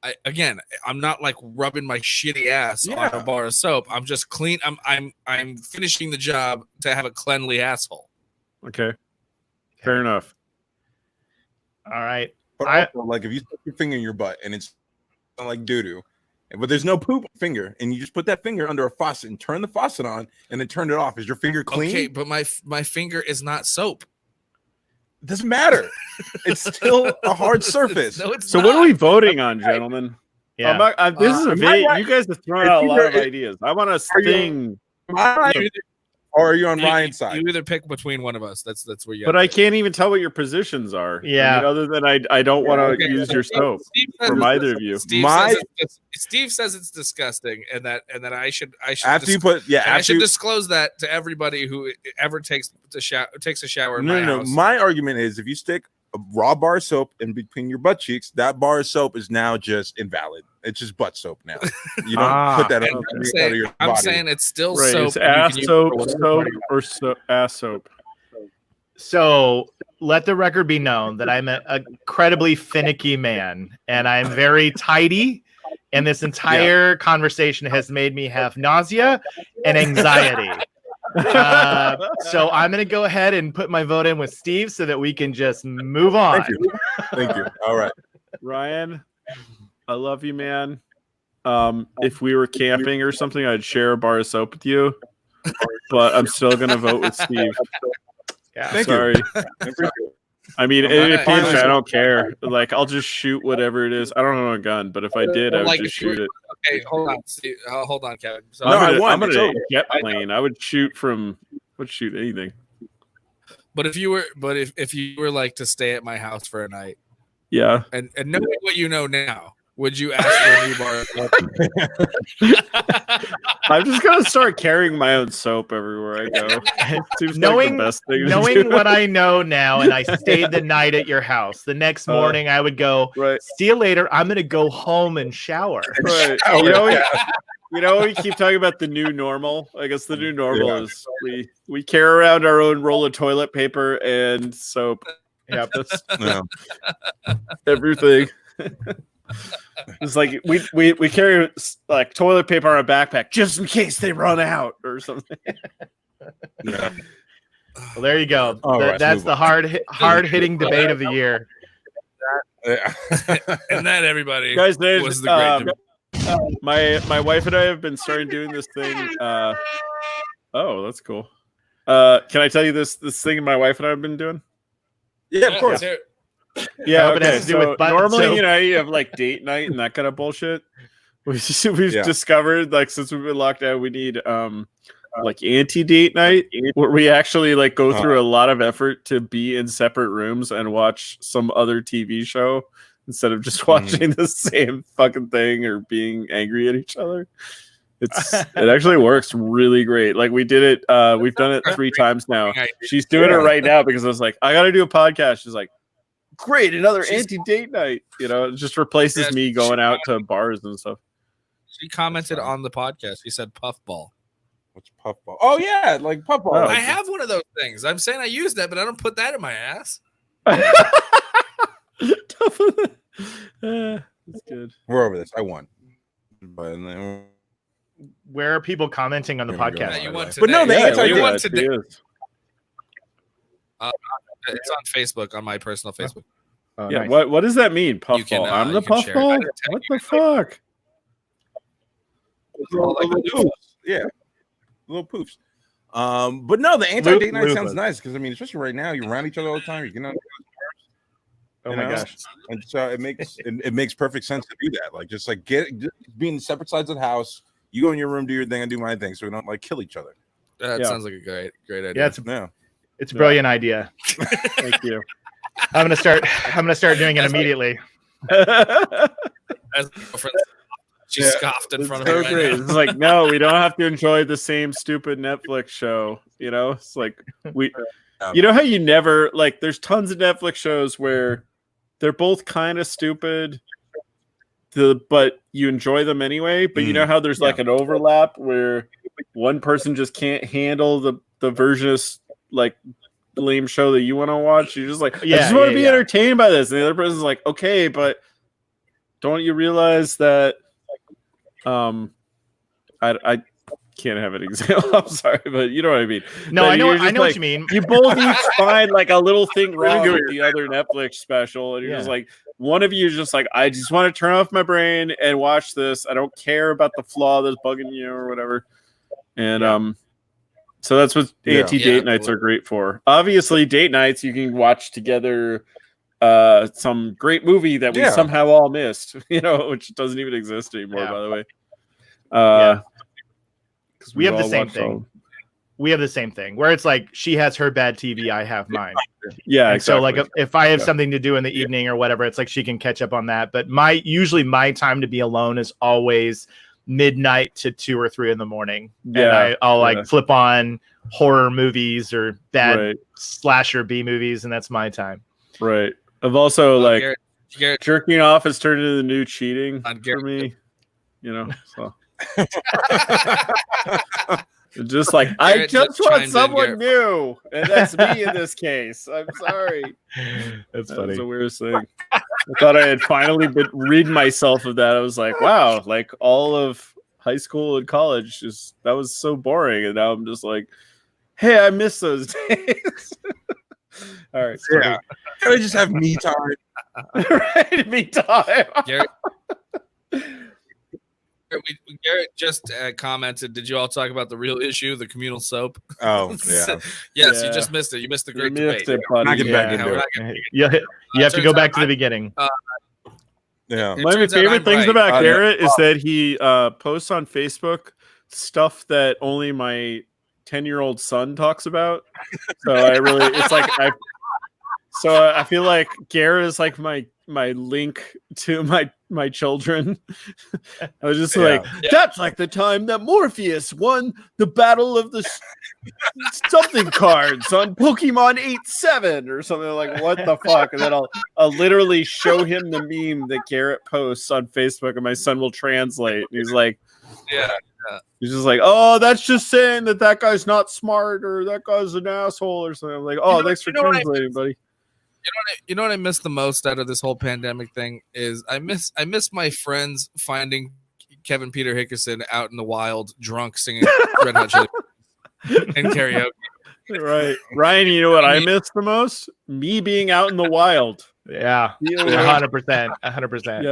like rubbing my shitty ass on Yeah. a bar of soap. I'm just clean. I'm finishing the job to have a cleanly asshole. Okay, fair enough. All right. But I- also, like, if you stick your finger in your butt and it's like doo doo, but there's no poop finger, and you just put that finger under a faucet and turn the faucet on, and then turn it off. Is your finger clean? Okay, but my finger is not soap. It doesn't matter. It's still a hard surface. No, it's So not. what are we voting on, gentlemen? Yeah. This is a am I vague. right? You guys have thrown It's out a lot either- of ideas. I want to Are you- sting, Am I right? You- Or are you on you- Ryan's side? You either pick between one of us. That's where you. but I can't even tell what your positions are. Yeah. I mean, other than I don't want to Okay, use so your Steve- soap Steve says from it's- either of you. Steve says it's disgusting, and that I should After you dis- put, yeah, and I after should you, disclose that to everybody who ever takes a shower in no, my no, no. house. My argument is if you stick a raw bar of soap in between your butt cheeks, that bar of soap is now just invalid. It's just butt soap now. You don't put that on I'm any saying, part of your I'm body. saying it's still Right, soap. it's and you ass can use it soap, for whatever soap, part you or ass soap. So let the record be known that I'm a incredibly finicky man, and I'm very tidy. And this entire conversation has made me have nausea and anxiety. So I'm going to go ahead and put my vote in with Steve so that we can just move on. Thank you. Thank you. All right. Ryan, I love you, man. If we were camping or something, I'd share a bar of soap with you. But I'm still gonna vote with Steve. Yeah. Thank you. Sorry. I mean, Well, in a I- pinch, I- I don't care. Like, I'll just shoot whatever it is. I don't own a gun, but if I did, I would Like, just if you shoot it. Okay, hold on, Steve. Hold on, Kevin. So, No, I'm I won. gonna It's over. jet plane. I would shoot from. Would shoot anything. but if you were like to stay at my house for a night, Yeah. and knowing what you know now, Would you ask for a new bar? I'm just gonna start carrying my own soap everywhere I go. Seems Knowing- like the best thing to Knowing do. what I know now, and I stayed the night at your house. The next morning, I would go. Right, See you later. I'm gonna go home and shower. right. You know, we keep talking about the new normal. I guess the new normal is we carry around our own roll of toilet paper and soap. Yep. That's Yeah. everything. It's like we carry like toilet paper on our backpack just in case they run out or something. Yeah. Well, there you go. All right, That's move the on. hard hitting debate of the year. And that, everybody, Guys, there's was the great debate. my wife and I have been starting doing this thing. Oh, that's cool. Can I tell you this thing my wife and I have been doing? Yeah, of course. There- Yeah, I hope it has okay. to do So with butt normally, soap. you know, you have like date night and that kind of bullshit. We've Yeah. discovered, like, since we've been locked out, we need like anti-date night where we actually like go through a lot of effort to be in separate rooms and watch some other TV show instead of just watching the same fucking thing or being angry at each other. It actually works really great. Like we did it, we've done it 3 times now. She's doing it right now because I was like, I gotta do a podcast. She's like, great, another anti-date night. You know, it just replaces me going out to bars and stuff. She commented on the podcast. She said puffball. What's puffball? Oh yeah, like puffball. Oh. I have one of those things. I'm saying I use that, but I don't put that in my ass. That's good. We're over this. I won. But Where are people commenting on the Here we go. podcast? Yeah, you want But no, today. the anti-date- you want it today. is. It's on Facebook, on my personal Facebook. Oh, Yeah, nice. what does that mean? You Puffball. can, I'm the you can share it. I puffball? can tag What you the fuck? Yeah, little poofs. But no, the anti-date night Loop- sounds loop. nice because I mean, especially right now, you're around each other all the time. You can, Oh you my know? gosh. and so it makes perfect sense to do that. Like just being separate sides of the house. You go in your room, do your thing, I do my thing, so we don't like kill each other. That Yeah. sounds like a great idea. Yeah, No, it's a brilliant idea. Thank you. I'm gonna start doing it immediately. As my girlfriend, she Yeah. scoffed in It's front so of me. great. It's like, no, we don't have to enjoy the same stupid Netflix show. You know, it's like you know how you never like. There's tons of Netflix shows where they're both kind of stupid, but you enjoy them anyway. But you know how there's like an overlap where one person just can't handle the version of like lame show that you want to watch. You're just like, I just want to be entertained by this, and the other person's like, okay, but don't you realize that? I can't have an example. I'm sorry, but you know what I mean. No, That I know. you're I just know like, what you mean. You both each find like a little thing wrong with the other Netflix special, and you're just like, one of you is just like, I just want to turn off my brain and watch this. I don't care about the flaw that's bugging you or whatever. And so that's what anti-date nights are great for. Obviously, date nights you can watch together some great movie that we somehow all missed, you know, which doesn't even exist anymore, by the way. We have the same thing. We have the same thing where it's like she has her bad TV, I have mine. Yeah, and exactly. so like if I have something to do in the evening or whatever, it's like she can catch up on that. But usually my time to be alone is always midnight to 2 or 3 in the morning. Yeah, and I'll like flip on horror movies or bad slasher B movies, and that's my time. Right. I've also like Garrett, jerking off has turned into the new cheating for Garrett. me. You know, so just like I Garrett just just want chimed in, someone new, and that's me in this case. I'm sorry. That's That funny. was the weirdest thing. I thought I had finally been read myself of that. I was like, wow, like all of high school and college that was so boring, and now I'm just like, hey, I miss those days. All right, yeah. Can I just have me time? right, me time. Garrett just commented, did you all talk about the real issue, the communal soap? Oh, yeah. Yes, you just missed it. You missed the great debate. Not getting back into it. You have to go back to the beginning. Yeah. One of my favorite things about Garrett is that he posts on Facebook stuff that only my 10-year-old son talks about. So I feel like Garrett is like my link to my my children. I was just Yeah. like, that's like the time that Morpheus won the battle of the something cards on Pokemon 8-7 or something. Like, what the fuck? And then I'll literally show him the meme that Garrett posts on Facebook, and my son will translate. And he's like, Yeah. he's just like, oh, that's just saying that guy's not smart or that guy's an asshole or something. I'm like, oh, thanks for translating, buddy. You know what I miss the most out of this whole pandemic thing is I miss my friends finding Kevin Peter Hickerson out in the wild, drunk, singing Red Hot Chili Peppers and karaoke. Right, Ryan. You know what I miss the most? Me being out in the wild. Yeah, Feeling- 100%, 100%.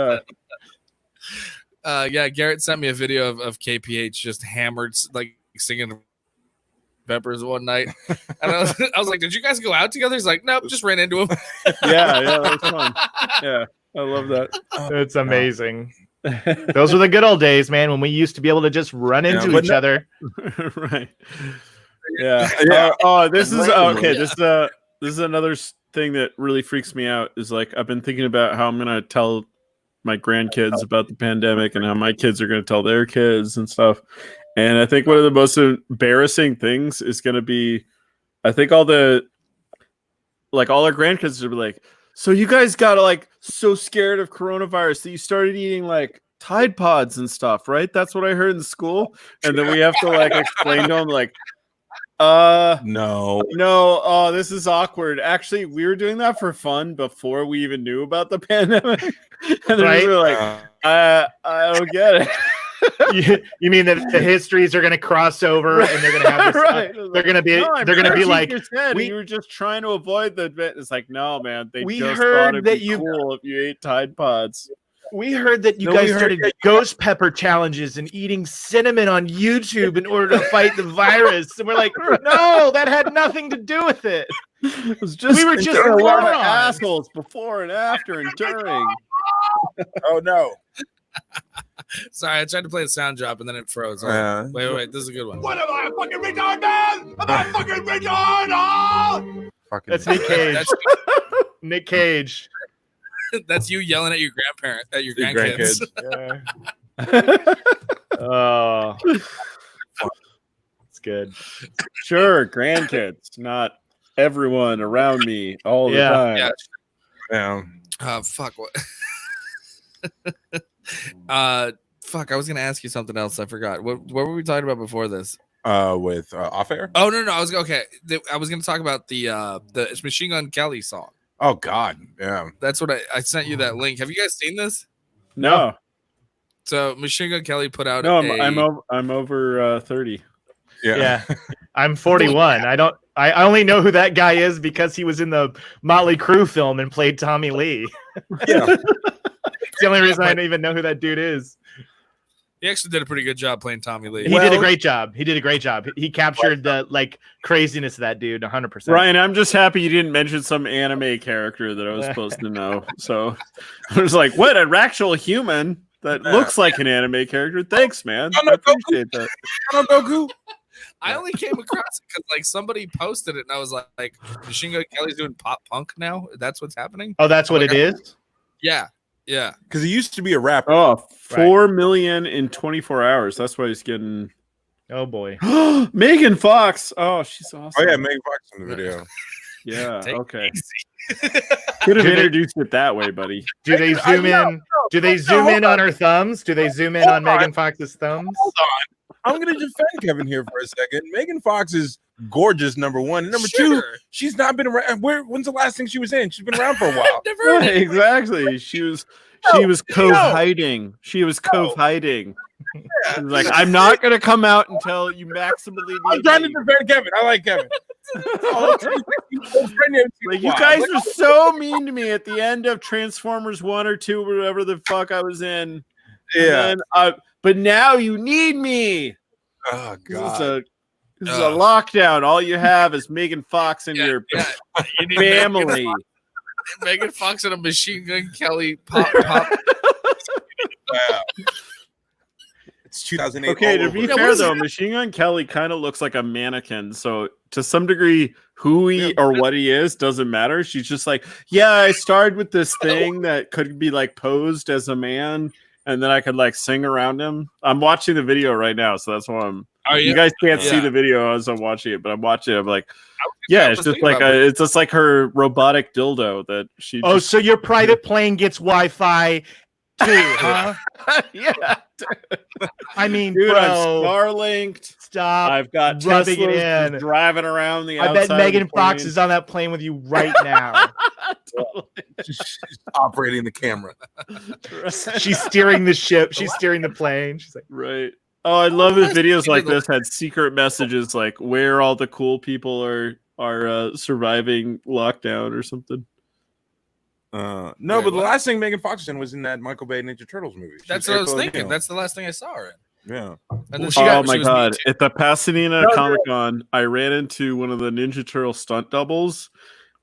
Yeah, Yeah, Garrett sent me a video of KPH just hammered, like singing Peppers one night, and I was like, "Did you guys go out together?" He's like, "Nope, just ran into him." yeah, that was fun. Yeah, I love that. It's amazing. Those were the good old days, man, when we used to be able to just run into each other. Right. Yeah. This is okay. This is another thing that really freaks me out. Is like I've been thinking about how I'm gonna tell my grandkids about the pandemic and how my kids are gonna tell their kids and stuff. And I think one of the most embarrassing things is gonna be, I think all our grandkids will be like, so you guys got like so scared of coronavirus that you started eating like Tide Pods and stuff, right? That's what I heard in school. And then we have to like explain to them like, No. this is awkward. Actually, we were doing that for fun before we even knew about the pandemic. And then Right? we were like, I don't get it. You mean that the histories are going to cross over and they're going to have this, Right. they're going to be No, I'm they're going to be shaking like your head, we- and you were just trying to avoid the bit. It's like, no, man, they We just heard thought it'd that be you- cool if you ate Tide Pods. we heard that you No, we guys heard started that ghost pepper challenges and eating cinnamon on YouTube in order to fight the virus. And we're like, no, that had nothing to do with it. It was just We were just there were a lot of morons. assholes before and after and during. Oh no. Sorry, I tried to play the sound drop and then it froze. Wait, this is a good one. What am I, a fucking retard, man? Am I a fucking retard? Oh! Fucking That's Nick Cage. That's, Nick Cage. that's you yelling at your grandparent, at your Your grandkids. grandkids. Oh, it's good. Sure, grandkids, not everyone around me all the Yeah. time. Yeah. Yeah. Fuck what? Fuck. I was gonna ask you something else. I forgot. What were we talking about before this? With off air. Oh no. I was okay. I was gonna talk about the Machine Gun Kelly song. Oh God. Yeah. That's what I sent you that link. Have you guys seen this? No, So Machine Gun Kelly put out. no, I'm over 30. Yeah. I'm 41. I only know who that guy is because he was in the Motley Crue film and played Tommy Lee. Yeah. It's the only reason I don't even know who that dude is. He actually did a pretty good job playing Tommy Lee. He did a great job. He captured the like craziness of that dude 100%. Ryan, I'm just happy you didn't mention some anime character that I was supposed to know. So I was like, what, an actual human that looks like an anime character? Thanks, man. I appreciate that. Goku. I only came across it because like somebody posted it and I was like Machine Gun Kelly's doing pop punk now. That's what's happening. Oh, that's what it is? Yeah. Because he used to be a rapper. Oh, 4 million in 24 hours. That's why he's getting. Oh boy. Megan Fox. Oh, she's awesome. Oh yeah, Megan Fox in the video. Yeah. Take it Okay. easy. Could have Do they- introduced it that way, buddy. Do they zoom in? Do they zoom in on her thumbs? Do they zoom in on Megan Fox's thumbs? Hold on. I'm gonna defend Kevin here for a second. Megan Fox is gorgeous, number one. And number two, Sure. she's not been around. When's the last thing she was in? She's been around for a while. Never heard Right, it. exactly. She was cove hiding. She was cove hiding. She was like, I'm not gonna come out until you maximally I'm need trying to me. defend Kevin. I like Kevin. Like, you guys were so mean to me at the end of Transformers 1 or 2, whatever the fuck I was in. Yeah. And, but now you need me. Oh This God. is a lockdown. All you have is Megan Fox in your You need family. Megan Fox and a Machine Gun Kelly pop. Wow. It's 2008. Okay, all to be over. Yeah, what fair is though, it? Machine Gun Kelly kind of looks like a mannequin. So to some degree, who he or what he is doesn't matter. She's just like, yeah, I started with this thing that could be like posed as a man, and then I could like sing around him. I'm watching the video right now, so that's why I'm. You guys can't see the video as I'm watching it, but I'm watching it. I'm like, yeah, it's just like it's just like her robotic dildo that she. Oh, so your private plane gets Wi-Fi too, huh? Yeah. I mean, dude, bro, I'm Starlinked. Stop. I've got rubbing it Teslas in. driving around the I outside. bet Megan Fox is on that plane with you right now. She's operating the camera. She's steering the ship. She's steering the plane. She's like, right. Oh, I love if videos like this had secret messages like where all the cool people are surviving lockdown or something. No, but the last thing Megan Fox was in was in that Michael Bay Ninja Turtles movie. That's what I was thinking. That's the last thing I saw her in. Yeah. And then Oh my god! At the Pasadena Comic-Con, I ran into one of the Ninja Turtle stunt doubles,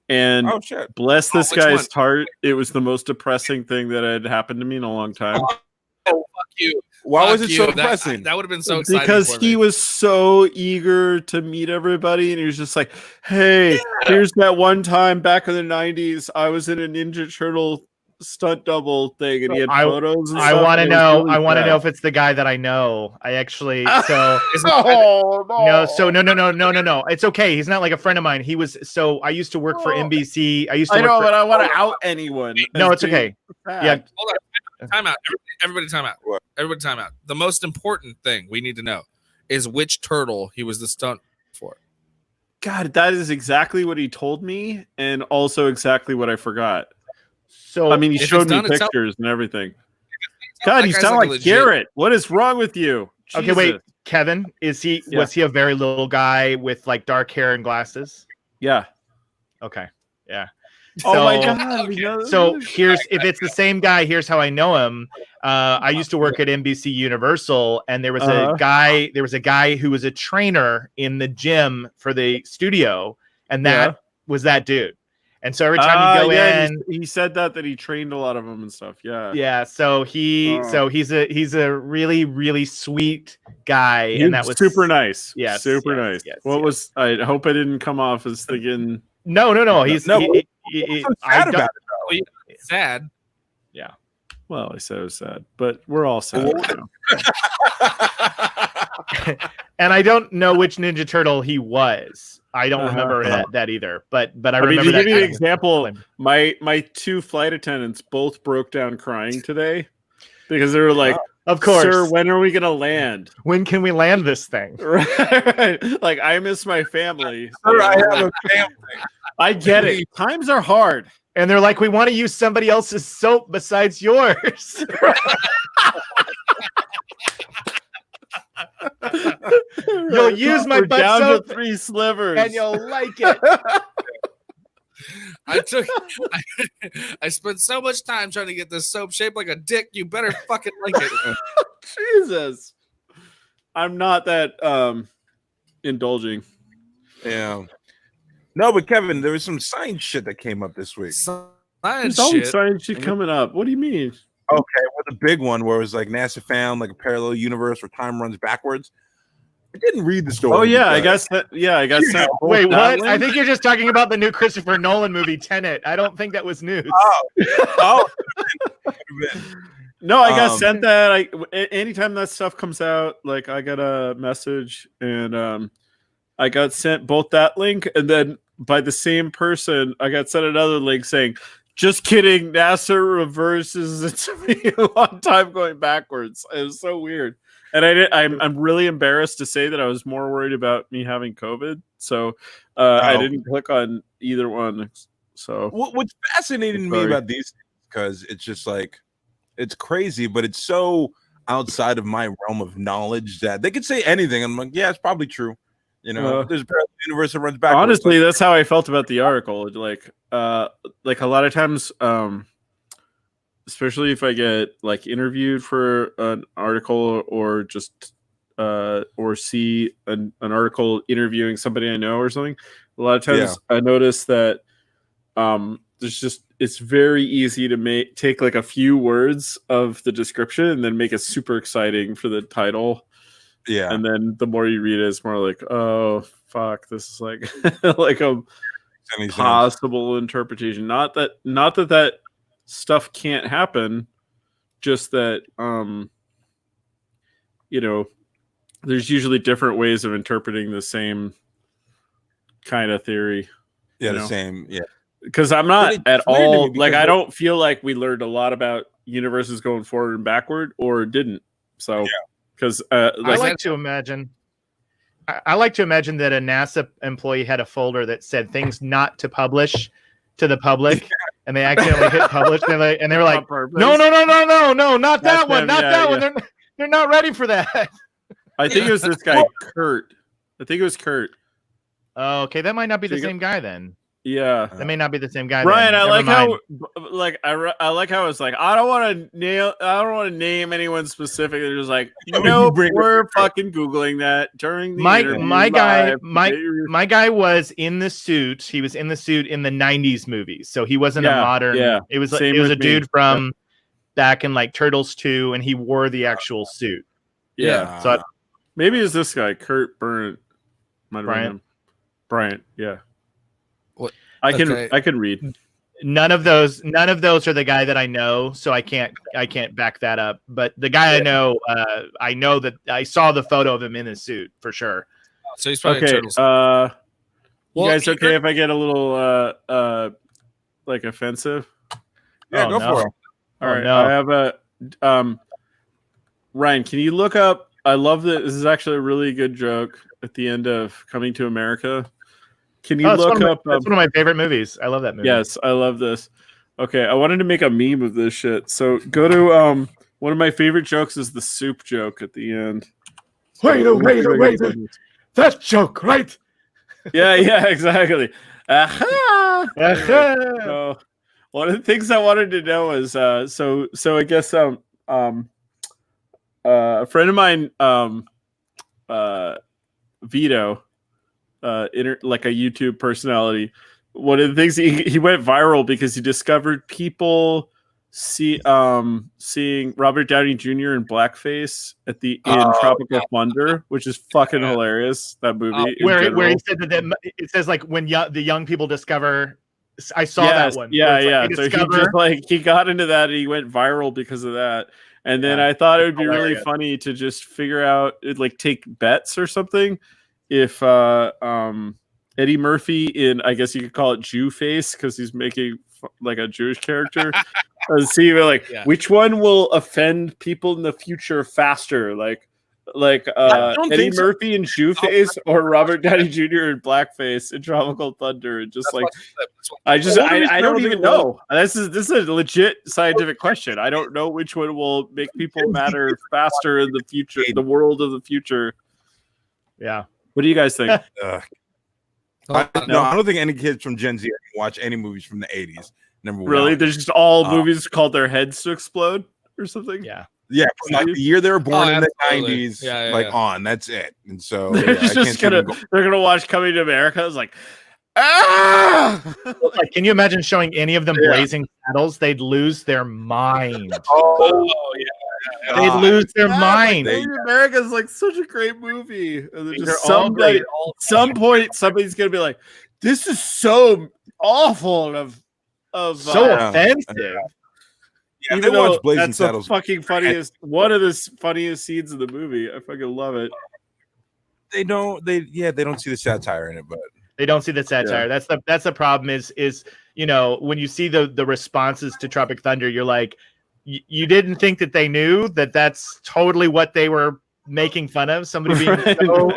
and bless this guy's heart, it was the most depressing thing that had happened to me in a long time. Oh, fuck you. Why was it so depressing? That would have been so exciting. Because he was so eager to meet everybody, and he was just like, "Hey, here's that one time back in the '90s, I was in a Ninja Turtle stunt double thing, and he had photos." And I want to know. I want to know if it's the guy that I know. I actually no. It's okay. He's not like a friend of mine. He was I used to work for NBC. I know, but I want to out anyone. No, it's okay. Yeah. Hold on. Time out. Everybody time out. What? Everybody time out. The most important thing we need to know is which turtle he was the stunt for. God, that is exactly what he told me, and also exactly what I forgot. So I mean, he showed me pictures and everything. God, you sound like Garrett. What is wrong with you? Okay, wait, Kevin, was he a very little guy with like dark hair and glasses? Yeah. Okay. Yeah. Oh my god! So if it's the same guy, here's how I know him. I used to work at NBC Universal, and there was a guy. There was a guy who was a trainer in the gym for the studio, and that was that dude. And so every time you go in, he said that he trained a lot of them and stuff. Yeah, yeah. So he's a really, really sweet guy, and that was super nice. Yeah, super nice. Yes, I hope I didn't come off as thinking. No. Sad. Yeah. Well, I said it was sad, but we're all sad. And I don't know which Ninja Turtle he was. I don't remember that either. But I remember. To give you an example, my two flight attendants both broke down crying today because they were like, "Of course, sir, when are we gonna land? When can we land this thing?" Right? Like, I miss my family. Sir, I have a family. I get it. Times are hard. And they're like, "We want to use somebody else's soap besides yours." You'll use my butt down soap to 3 slivers, and you'll like it. I spent so much time trying to get this soap shaped like a dick. You better fucking like it. Jesus, I'm not that indulging. Yeah. No, but Kevin, there was some science shit that came up this week. Science shit coming up. What do you mean? Okay, well, the big one where it was like NASA found like a parallel universe where time runs backwards. I didn't read the story. Oh yeah, I guess that. Yeah, I guess. Yeah. Wait, what? I think you're just talking about the new Christopher Nolan movie Tenet. I don't think that was news. Oh. No, I got sent that. Anytime that stuff comes out, like I got a message, and I got sent both that link, and then by the same person, I got sent another link saying, "Just kidding, NASA reverses its a long time going backwards." It was so weird. And I'm really embarrassed to say that I was more worried about me having COVID, so I didn't click on either one. So what's fascinating to me about these things, because it's just like, it's crazy, but it's so outside of my realm of knowledge that they could say anything. I'm like, yeah, it's probably true. You know, there's a parallel universe that runs backwards. Honestly, that's how I felt about the article. Like a lot of times, especially if I get like interviewed for an article or just or see an article interviewing somebody I know or something, a lot of times I notice that it's very easy to take like a few words of the description and then make it super exciting for the title. Yeah. And then the more you read it, it's more like, oh, fuck, this is like like a possible interpretation. Not that stuff can't happen, just that there's usually different ways of interpreting the same kind of theory. Yeah, the same. Yeah, because I'm not at all like I don't feel like we learned a lot about universes going forward and backward, or didn't. So because I like to imagine that a NASA employee had a folder that said things not to publish to the public, and they accidentally hit publish, and they were like, no, not that one, not that one. They're not ready for that. I think it was this guy, Kurt. I think it was Kurt. Oh, okay, that might not be the same guy then. Yeah, that may not be the same guy. Brian, I like how it's like I don't want to name anyone specific. They're just like, no, we're fucking googling that during the my guy was in the suit. He was in the suit in the '90s movies, so he wasn't a modern. Yeah, it was a dude from back in like Turtles 2, and he wore the actual suit. Yeah, so maybe it's this guy, Kurt Bryant. Bryant, yeah. What? I can read. None of those are the guy that I know, so I can't back that up. But the guy I know that I saw the photo of him in his suit for sure. So he's probably okay. You guys okay if I get a little like offensive? Yeah, go for it. All right, I have a Ryan. Can you look up? I love that. This is actually a really good joke at the end of Coming to America. Can you look up? That's one of my favorite movies. I love that movie. Yes, I love this. Okay, I wanted to make a meme of this shit. So go to one of my favorite jokes is the soup joke at the end. Wait, that joke, right? Yeah, exactly. So, one of the things I wanted to know is so I guess a friend of mine, Vito, like a YouTube personality. One of the things he went viral because he discovered people seeing Robert Downey Jr. in blackface in Tropical Thunder, which is fucking hilarious. That movie, where he said that it says like when the young people discover. I saw that one. Yeah. So he got into that and he went viral because of that. And then I thought it would be really funny to just figure out, like, take bets or something. If Eddie Murphy in, I guess you could call it Jew face because he's making like a Jewish character. See, which one will offend people in the future faster? Like Eddie Murphy in Jew face or Robert Downey Jr. in blackface in Tropical Thunder. And just I don't even know. This is a legit scientific question. I don't know which one will make people matter faster in the future, the world of the future. Yeah. What do you guys think? I don't think any kids from Gen Z can watch any movies from the 80s. Number one. Really? There's just all movies called their heads to explode or something? Yeah. Yeah, from like the year they were born in the 90s, on. That's it. And so they're gonna watch Coming to America. It's like, like, can you imagine showing any of them Blazing Saddles? They'd lose their mind. They'd lose their mind. America is like such a great movie. And just some point, somebody's gonna be like, "This is so awful of so offensive." Yeah, even though that's the fucking funniest, one of the funniest scenes in the movie. I fucking love it. They don't see the satire in it, but they don't see the satire. Yeah. That's the problem. Is when you see the responses to Tropic Thunder, you're like, you didn't think that they knew that that's totally what they were making fun of. Somebody being so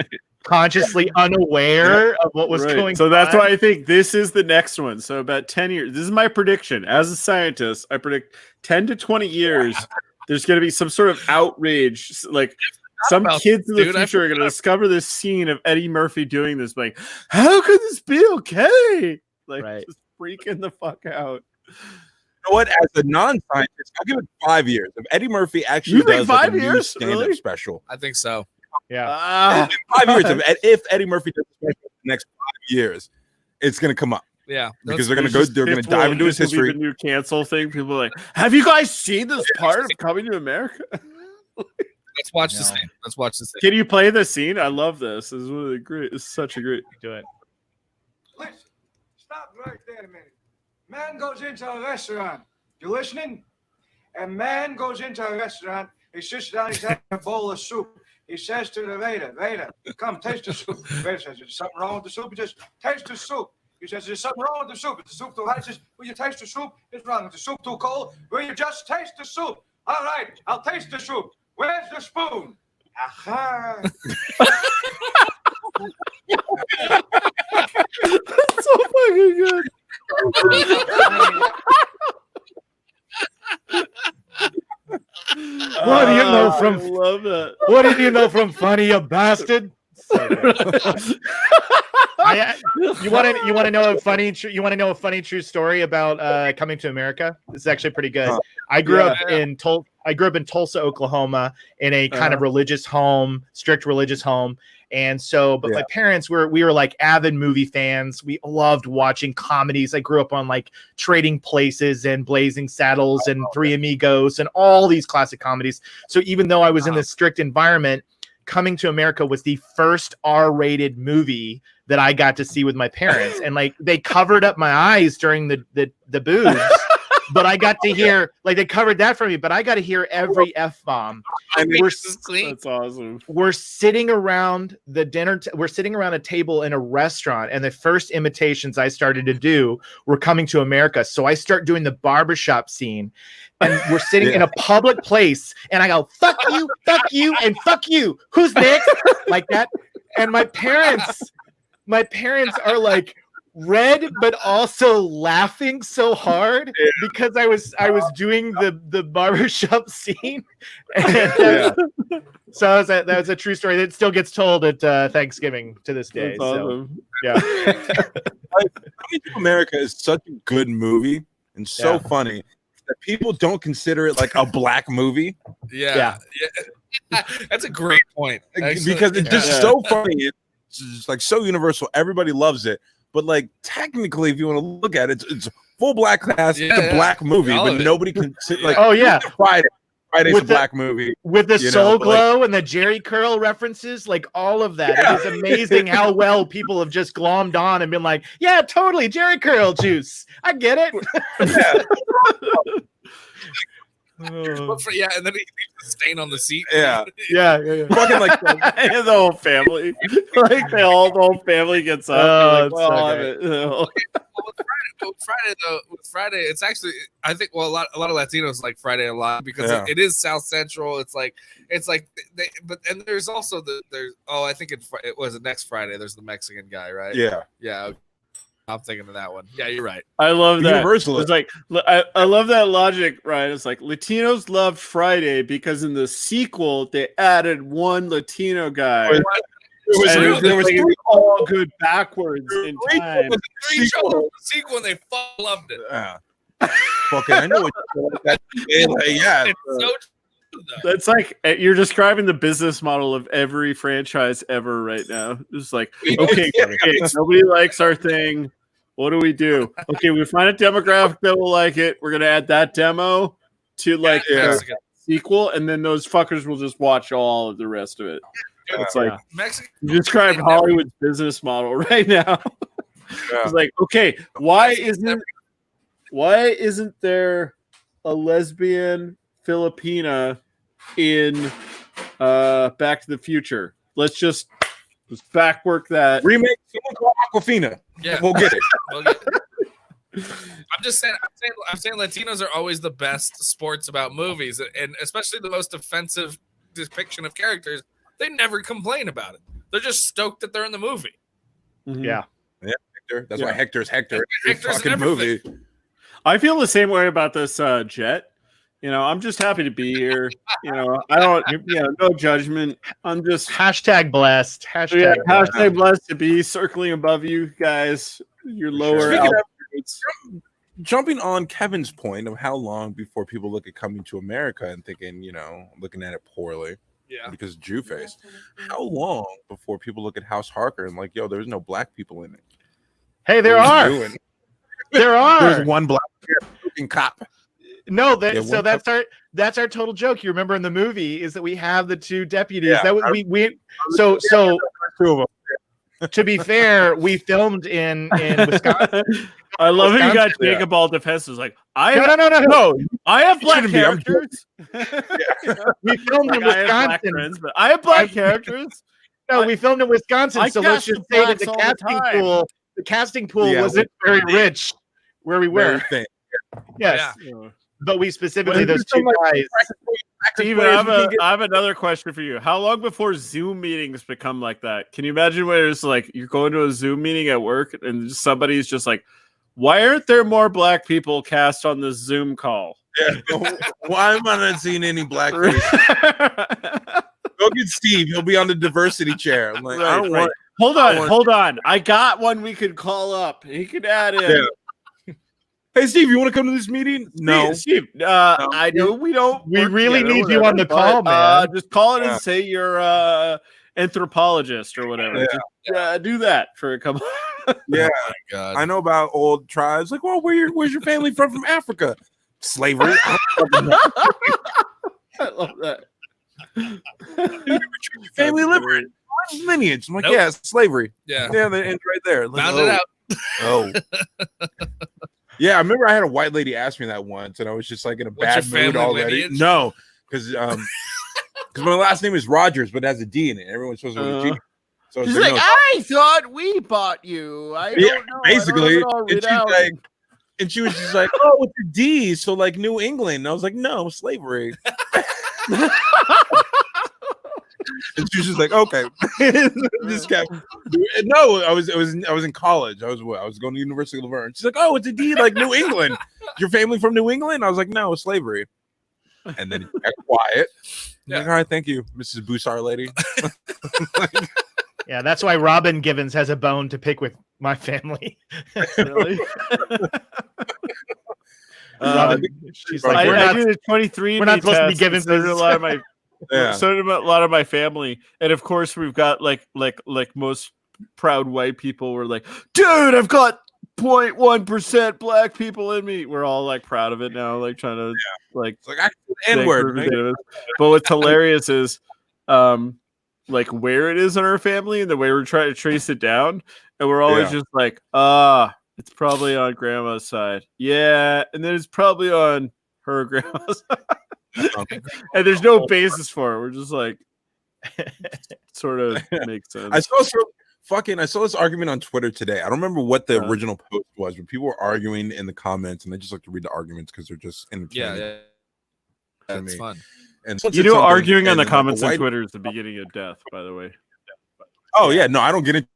consciously unaware of what was going on. So that's why I think this is the next one. So about 10 years, this is my prediction. As a scientist, I predict 10 to 20 years, there's going to be some sort of outrage. Like some kids in the future are going to discover this scene of Eddie Murphy doing this. Like, how could this be okay? Like, just freaking the fuck out. You know what? As a non-scientist, I'll give it 5 years. If Eddie Murphy actually does 5 years stand-up special, I think so. Yeah, 5 years. If Eddie Murphy does the next 5 years, it's going to come up. Yeah, because they're going to go. They're going to dive into his history. The new cancel thing. People are like, have you guys seen this part of Coming to America? Let's watch the No. scene. Let's watch the scene. Can you play the scene? I love this. This is really great. It's such a great. Do it. Listen, stop right there a minute. Man goes into a restaurant. You listening? A man goes into a restaurant. He sits down. He's having a bowl of soup. He says to the waiter, come taste the soup. The waiter says, "Is something wrong with the soup?" He says, "Taste the soup." He says, "There's something wrong with the soup. Is the soup too hot?" He says, "Will you taste the soup?" It's wrong. Is the soup too cold? Will you just taste the soup? All right, I'll taste the soup. Where's the spoon? Aha. So fucking good. What do you know I from? love that. What did you know from Funny, you bastard? So good. You want to know a funny true story about coming to America? This is actually pretty good. I grew up in Tulsa, Oklahoma, in a kind of religious home, strict religious home. And so, but my parents we were like avid movie fans. We loved watching comedies. I grew up on like Trading Places and Blazing Saddles and Three Amigos and all these classic comedies. So even though I was in this strict environment, Coming to America was the first R-rated movie that I got to see with my parents. And like they covered up my eyes during the boobs. But I got to hear, like, they covered that for me, but I got to hear every F-bomb. That's awesome. We're sitting around the we're sitting around a table in a restaurant, and the first imitations I started to do were Coming to America. So I start doing the barbershop scene, and we're sitting in a public place, and I go, fuck you, and fuck you. Who's next? Like that. And my parents are like, red, but also laughing so hard because I was doing the barbershop scene. And, so that was a true story that still gets told at Thanksgiving to this day. That's awesome. So, yeah. Coming to America is such a good movie and so funny that people don't consider it like a black movie. Yeah. That's a great point. Because it's just so funny. It's just like so universal. Everybody loves it. But like technically, if you want to look at it, it's full black cast. It's a black movie, but nobody can like. Oh yeah, Friday's a black movie with the Soul Glow and the Jerry Curl references, like all of that. It is amazing how well people have just glommed on and been like, "Yeah, totally, Jerry Curl juice. I get it." And then he leaves the stain on the seat. Yeah. Fucking like the whole family, like the whole family gets up. With Friday, it's actually a lot of Latinos like Friday a lot because it is South Central. It's like there's also I think it was next Friday. There's the Mexican guy, right? Yeah. I'm thinking of that one. Yeah, you're right. I love that. Universal. It's like I love that logic, right? It's like Latinos loved Friday because in the sequel they added one Latino guy. There was all good backwards in time. The sequel, and they loved it. Fucking, I know what It's so true, that's like you're describing the business model of every franchise ever right now. It's like, okay, nobody likes our thing. What do we do? Okay, we find a demographic that will like it. We're gonna add that demo to like sequel, and then those fuckers will just watch all of the rest of it. It's like you described Hollywood's business model right now. It's like, okay, why isn't there a lesbian Filipina in Back to the Future? Let's backwork that. Remake someone called Aquafina. Yeah, we'll get it. I'm saying Latinos are always the best sports about movies, and especially the most offensive depiction of characters. They never complain about it. They're just stoked that they're in the movie. Mm-hmm. Yeah, Hector. That's why Hector's Hector. Hector's fucking movie. I feel the same way about this Jet. I'm just happy to be here. I don't, no judgment. I'm just hashtag blessed. Hashtag blessed to be circling above you guys. Your lower altitudes. Jumping on Kevin's point of how long before people look at Coming to America and thinking, looking at it poorly. Yeah. Because Jew face. How long before people look at House Harker and like, yo, there's no black people in it? Hey, there are. There are. There's one black cop. No, that's That's our total joke. You remember in the movie is that we have the two deputies. Yeah, That was we so Two of them. to be fair, we filmed in Wisconsin. I love how you got Yeah. Jacob all defensive. Like, I No, have, no, no, no. no, I have black shouldn't be. I'm characters. We filmed in Like, I have black Wisconsin. friends, but I have black characters. No, we filmed in Wisconsin. I So let's cast just say that blacks all the the casting pool Yeah, wasn't very rich where we Very were. thin. Yes, but we specifically Well, those two guys. Steven, I have another question for you. How long before Zoom meetings become like that? Can you imagine where it's like you're going to a Zoom meeting at work and somebody's just like, why aren't there more black people cast on this Zoom call? Yeah. Why am I not seeing any black faces? Go get Steve. He'll be on the diversity chair. I'm like, I don't want. Hold on. I got one we could call up. He could add in. Yeah. Hey, Steve, you want to come to this meeting? No. Steve. I know we don't. We work really together, need you on the call, man. Just call it Yeah. and say you're anthropologist or whatever. Yeah. Just, do that for a couple. Yeah. Oh my God. I know about old tribes. Like, well, where's your family from Africa? Slavery. I love that. Family lineage. I'm like, Nope. yeah, it's slavery. Yeah. Yeah, they end right there. Like, Found it out. Oh. Yeah, I remember I had a white lady ask me that once, and I was just like in a What's bad your mood family already. lineage? No, because my last name is Rogers, but it has a D in it. Everyone's supposed to have a G. So I was She's like, like, no. I thought we bought you. I Yeah, don't know. basically. I don't have it all And written she's out. like, and she was just like, oh, with the D, so like New England. And I was like, no, slavery. And she was just like, okay. Just kept. No, I was in college. I was going to University of Laverne. She's like, oh, it's a D like New England. Your family from New England? I was like, no, it's slavery. And then it got quiet. Yeah. Like, all right, thank you, Mrs. Bussar lady. Yeah, that's why Robin Givens has a bone to pick with my family. Really? Robin, she's like, I- we're I not, did a 23. we're not supposed to be giving so did a lot of my Yeah. so did a lot of my family, and of course we've got like most proud white people were like, dude, I've got 0.1% black people in me. We're all like proud of it now, like trying to like It's like I make N-word. representatives. But what's hilarious is like where it is in our family and the way we're trying to trace it down, and we're always Yeah. just like, it's probably on grandma's side. Yeah, and then it's probably on her grandma's side. And there's no basis for it. We're just like sort of makes sense. I saw this argument on Twitter today. I don't remember what the original post was, but people were arguing in the comments, and I just like to read the arguments because they're just Yeah, entertaining. yeah. That's me. fun. And You know, arguing on the and, like, comments on white- Twitter is the beginning of death, by the way. Oh yeah, no, I don't get into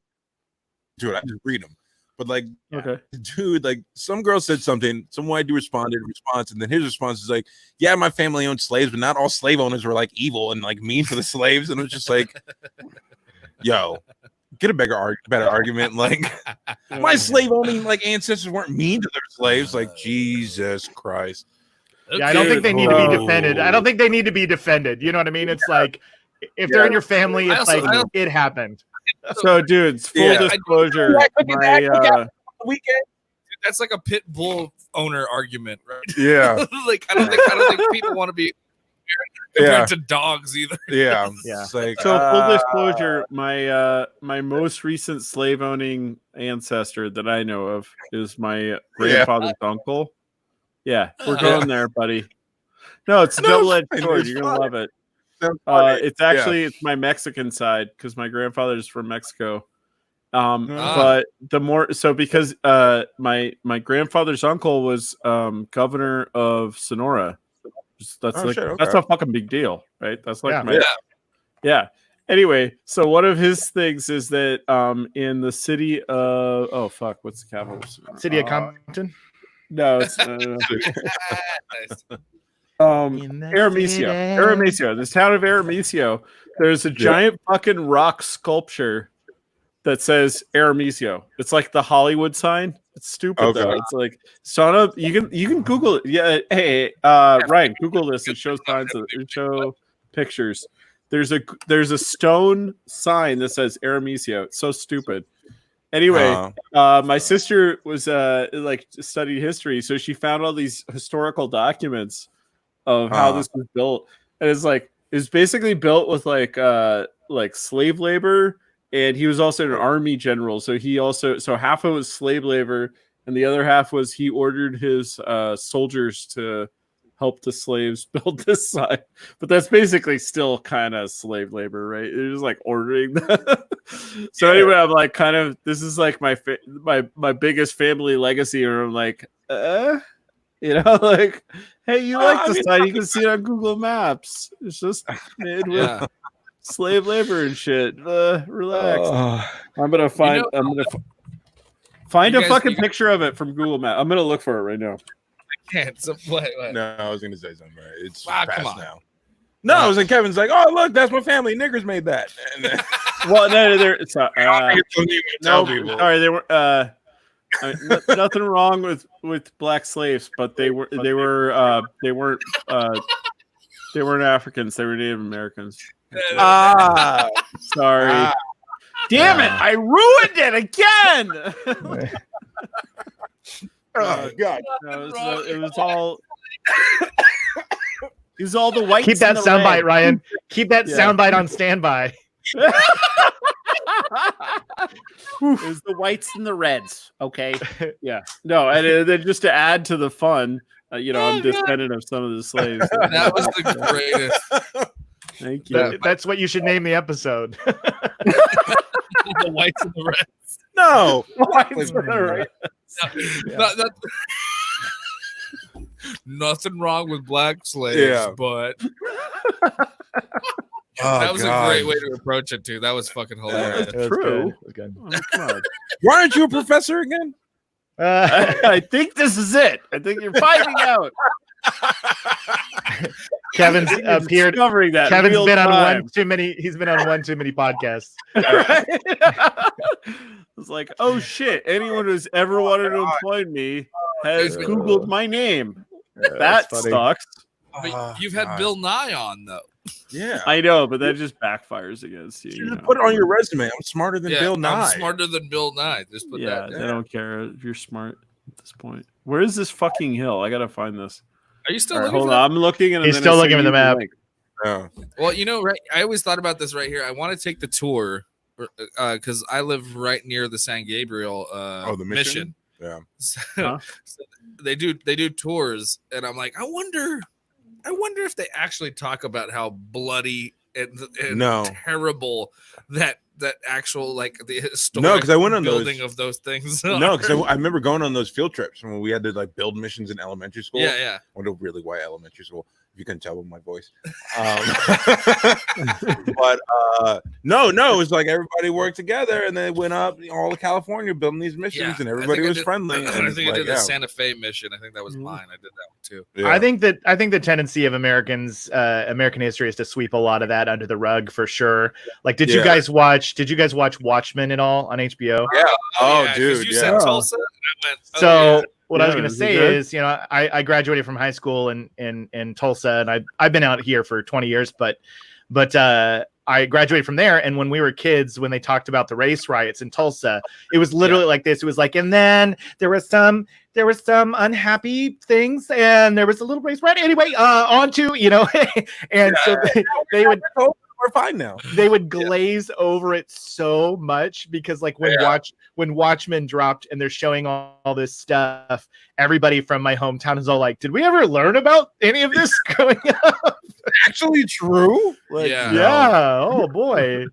it. I just read them. But like, Okay. dude, like some girl said something, some white dude responded in response, and then his response is like, yeah, my family owned slaves, but not all slave owners were like evil and like mean to the slaves. And it was just like, yo, get a better argument. Like my slave owning like ancestors weren't mean to their slaves. Like Jesus Christ. yeah, I don't think they need to be Oh. defended. I don't think they need to be defended. You know what I mean? It's like if they're in your family, I it's also- like it happened. So, dudes, full Yeah. disclosure, Weekend. That's like a pit bull owner argument, right? Yeah. Like I don't think people want to be compared Yeah. to dogs either. Yeah. Yeah. It's like, So full disclosure, my most recent slave owning ancestor that I know of is my grandfather's uncle. Yeah, we're going there, buddy. No, it's a No, double-edged it's sword. fine. You're gonna love it. Sounds funny. It's actually it's my Mexican side because my grandfather's from Mexico. But the more so because my grandfather's uncle was governor of Sonora. That's Oh, like shit, okay. that's a fucking big deal, right? That's like Yeah. yeah. Anyway, so one of his things is that in the city of what's the capital? City of Compton. No, it's Nice. Aramisio. This town of Aramisio, there's a giant fucking rock sculpture that says Aramisio. It's like the Hollywood sign. It's stupid though. Okay. It's like Sana. You can Google it. Yeah. Hey, Ryan, Google this and show signs. Show pictures. There's a stone sign that says Aramisio. It's so stupid. Anyway, my sister was like studied history, so she found all these historical documents of how this was built, and it's basically built with like slave labor, and he was also an army general, so half of it was slave labor, and the other half was he ordered his soldiers to help the slaves build this side. But that's basically still kind of slave labor, right? They're just like ordering that. So anyway, I'm like this is like my biggest family legacy, or I'm like, like, hey, you like the side? You can see it on Google Maps. It's just made with slave labor and shit. Relax. I'm gonna find a fucking picture of it from Google Maps. I'm gonna look for it right now. Can't. So, what? No, I was gonna say something. Right? It's come past on. now. No, I was like, Kevin's like, oh look, that's my family. Niggers made that. And then, Well, no, they're tell no. people. Sorry, they were nothing wrong with black slaves, but they weren't Africans. They were Native Americans. Sorry. Damn it! I ruined it again. Oh God! No, it was all. It was all the whites. Keep that soundbite, Ryan. Keep that soundbite on standby. It was the whites and the reds. Okay. Yeah. No, and then just to add to the fun, I'm descendant of some of the slaves. That was the greatest. Thank you. That's what you should name the episode. The whites and the reds. No. Whites and the reds. Nothing wrong with black slaves, but that was a great way to approach it too. That was fucking hilarious. That's true. Good. Oh, come on. Why aren't you a professor again? I think this is it. I think you're finding out. Kevin's appeared. Discovering that Kevin's been on time. one too many. He's been on one too many podcasts. Right? It's like, oh shit! Anyone who's ever wanted to employ me has Googled my name. That sucks. But you've had Bill Nye on though. Yeah, I know, but that just backfires against you. You just put it on your resume. I'm smarter than Bill Nye. I'm smarter than Bill Nye. Just put that. They don't care if you're smart at this point. Where is this fucking hill? I gotta find this. Are you still Right, looking? hold on, I'm looking, and He's then still I looking send at the you map. link. Oh. Well, right. I always thought about this right here. I want to take the tour because I live right near the San Gabriel the mission? Yeah. So they do tours, and I'm like, I wonder if they actually talk about how bloody and terrible that actual like the historic because I went on building of those things. No, because I remember going on those field trips when we had to like build missions in elementary school. Yeah. Went to really white elementary school. If you couldn't tell with my voice. But no, it was like everybody worked together, and they went up all of California building these missions, and everybody was friendly. I think I did the Santa Fe mission. I think that was mine. I did that one too. Yeah. I think the tendency of American history is to sweep a lot of that under the rug for sure. Like, did you guys watch Watchmen at all on HBO? Yeah. Oh, dude. You said Tulsa. So what I was going to say is, I graduated from high school in Tulsa, and I've been out here for 20 years, but I graduated from there. And when we were kids, when they talked about the race riots in Tulsa, it was literally like this. It was like, and then there were some unhappy things, and there was a little race riot. Anyway, on to, and so they would. We're fine now. They would glaze over it so much because, like, when Watchmen dropped and they're showing all this stuff, everybody from my hometown is all like, "Did we ever learn about any of this growing up?" Actually, true. Like, yeah. Oh boy.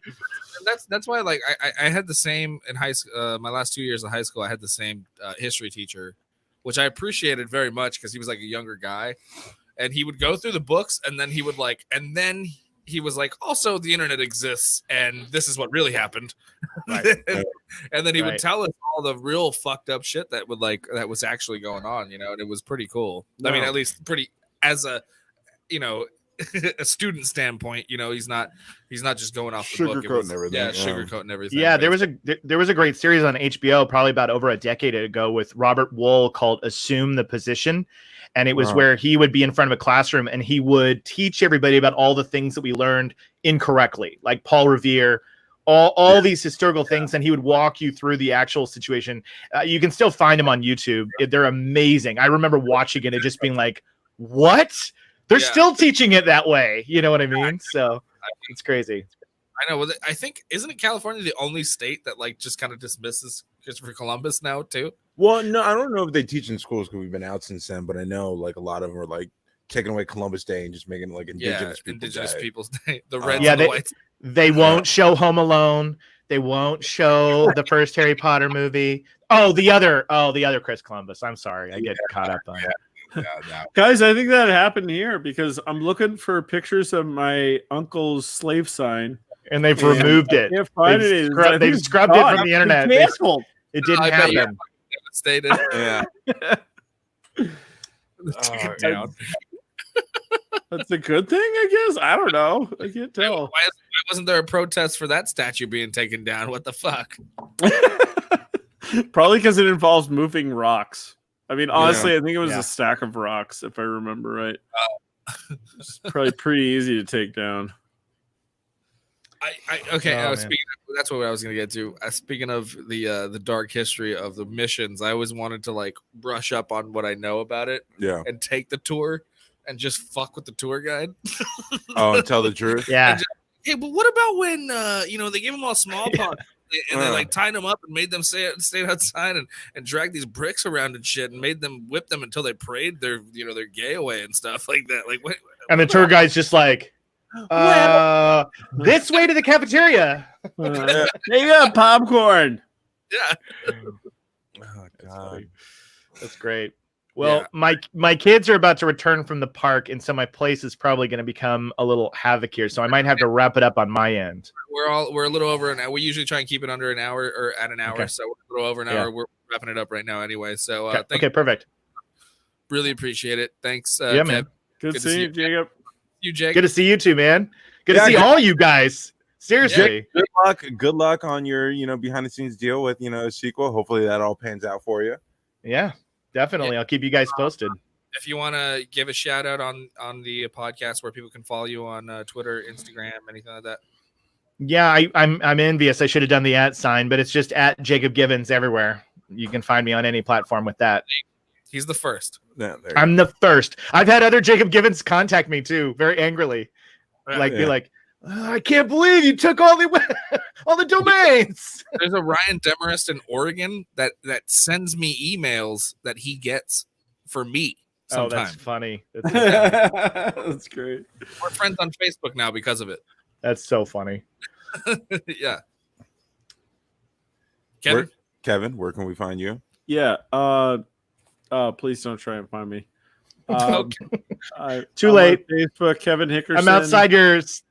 That's why, like, I had the same in high school. My last 2 years of high school, I had the same history teacher, which I appreciated very much because he was like a younger guy, and he would go through the books, and then he would he was like, also the internet exists, and this is what really happened. Right. and then he would tell us all the real fucked up shit that was actually going on, and it was pretty cool. No. I mean, at least pretty as a, a student standpoint, he's not just going off the book. Sugarcoating everything. Yeah, sugarcoating everything. Yeah, there was a great series on HBO probably about over a decade ago with Robert Wool called Assume the Position. And it was where he would be in front of a classroom and he would teach everybody about all the things that we learned incorrectly, like Paul Revere, all these historical things. And he would walk you through the actual situation. You can still find them on YouTube. They're amazing. I remember watching it and just being like, what? They're Yeah. still teaching it that way. You know what I mean? So it's crazy. I know. Well, I think isn't it California the only state that like just kind of dismisses Christopher Columbus now too? Well, no, I don't know if they teach in schools because we've been out since then, but I know like a lot of them are like taking away Columbus Day and just making it like Indigenous People's Day. The Reds Yeah, and the Whites. They won't show Home Alone. They won't show the first Harry Potter movie. The other Chris Columbus. I'm sorry, I get caught up on it. Guys, I think that happened here because I'm looking for pictures of my uncle's slave sign. And they've removed it. Can't find it. They've scrubbed it from the internet. Canceled. It didn't I bet you happen. Stated. Yeah. Down. That's a good thing, I guess. I don't know. I can't tell. Why wasn't there a protest for that statue being taken down? What the fuck? Probably because it involves moving rocks. I mean, honestly, I think it was Yeah. a stack of rocks, if I remember right. It's probably pretty easy to take down. Okay. Oh, man. Speaking of, that's what I was going to get to. Speaking of the dark history of the missions, I always wanted to like brush up on what I know about it Yeah. and take the tour and just fuck with the tour guide. Oh, and tell the truth. Yeah. Hey, but what about when they gave them all smallpox and they like tied them up and made them stay outside and drag these bricks around and shit and made them whip them until they prayed their gay away and stuff like that. Like what? And the tour guide's just like, this way to the cafeteria. They got popcorn. Yeah. Oh God. That's great. Well, Yeah. my kids are about to return from the park, and so my place is probably going to become a little havoc here. So I might have to wrap it up on my end. We're a little over an hour. We usually try and keep it under an hour or at an hour. Okay. So we're a little over an Yeah. hour. We're wrapping it up right now anyway. So Okay, perfect. really appreciate it. Thanks. Yeah, Kev. man. Good to seeing you, Jacob. You, Jake. Good to see you too, man. Good Yeah, to see good- all you guys. Seriously. Good luck on your behind the scenes deal with a sequel. Hopefully that all pans out for you. Yeah, definitely. I'll keep you guys posted. If you want to give a shout out on the podcast where people can follow you on Twitter, Instagram, anything like that. Yeah, I'm envious. I should have done the @ sign, but it's just at Jacob Givens everywhere. You can find me on any platform with that. He's the first. Yeah, there you I'm the first. I've had other Jacob Givens contact me too, very angrily. Be like, I can't believe you took all the domains. There's a Ryan Demarest in Oregon that sends me emails that he gets for me. Oh, Sometimes. that's funny. That's great. We're friends on Facebook now because of it. That's so funny. Yeah. Kevin? Kevin, where can we find you? Yeah. Please don't try and find me. Too I'm late. on Facebook, Kevin Hickerson. I'm outside yours.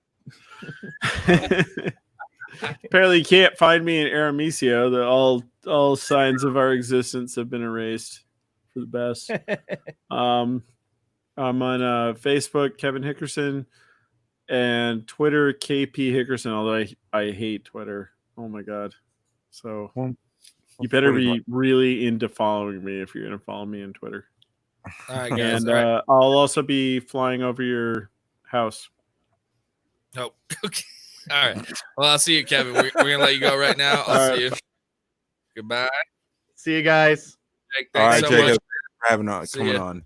Apparently, you can't find me in Aramisio. All signs of our existence have been erased for the best. I'm on Facebook, Kevin Hickerson, and Twitter, KP Hickerson. Although I hate Twitter. Oh my god! So you better be really into following me if you're going to follow me on Twitter. All right, guys. And all right. I'll also be flying over your house. Oh, okay. All right. Well, I'll see you, Kevin. We're going to let you go right now. I'll All see you. Goodbye. See you guys. Jake, All right, thanks so Jacob, much. for having See coming ya. on.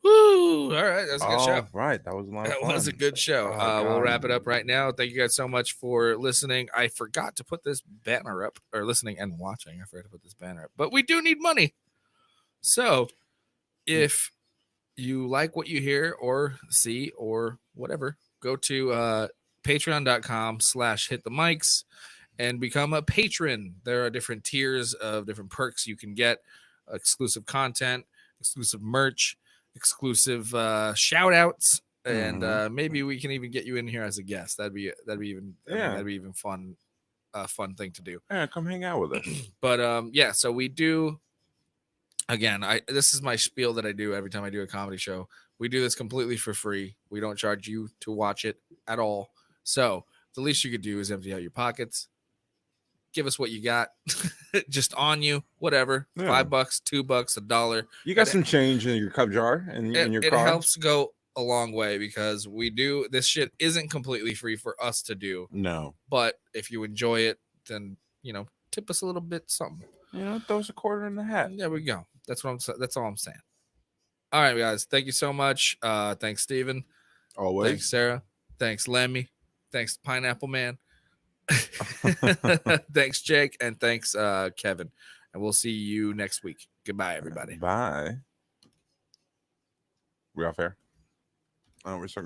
Woo! All right. That's a good show. All right, that was a lot of That fun. was a good show. Oh, We'll God. wrap it up right now. Thank you guys so much for listening. I forgot to put this banner up, or listening and watching. I forgot to put this banner up, but we do need money. So if you like what you hear or see or whatever, go to patreon.com/hitthemics and become a patron. There are different tiers of different perks you can get, exclusive content, exclusive merch, exclusive shout outs, and maybe we can even get you in here as a guest. That'd be even that'd be even fun thing to do. Yeah, come hang out with us. But yeah, so we do. Again, this is my spiel that I do every time I do a comedy show. We do this completely for free. We don't charge you to watch it at all. So the least you could do is empty out your pockets. Give us what you got, just on you, whatever. Yeah. $5, $2, $1. You got some change in your cup jar and in your It car. helps go a long way because we do this shit isn't completely free for us to do. No, But if you enjoy it, then tip us a little bit something. throw us a quarter in the hat. There we go. That's all I'm saying. All right, guys. Thank you so much. Thanks, Steven. Always. Thanks, Sarah. Thanks, Lemmy. Thanks, Pineapple Man. Thanks, Jake. And thanks, Kevin. And we'll see you next week. Goodbye, everybody. Bye. We off air? Oh, we're still going.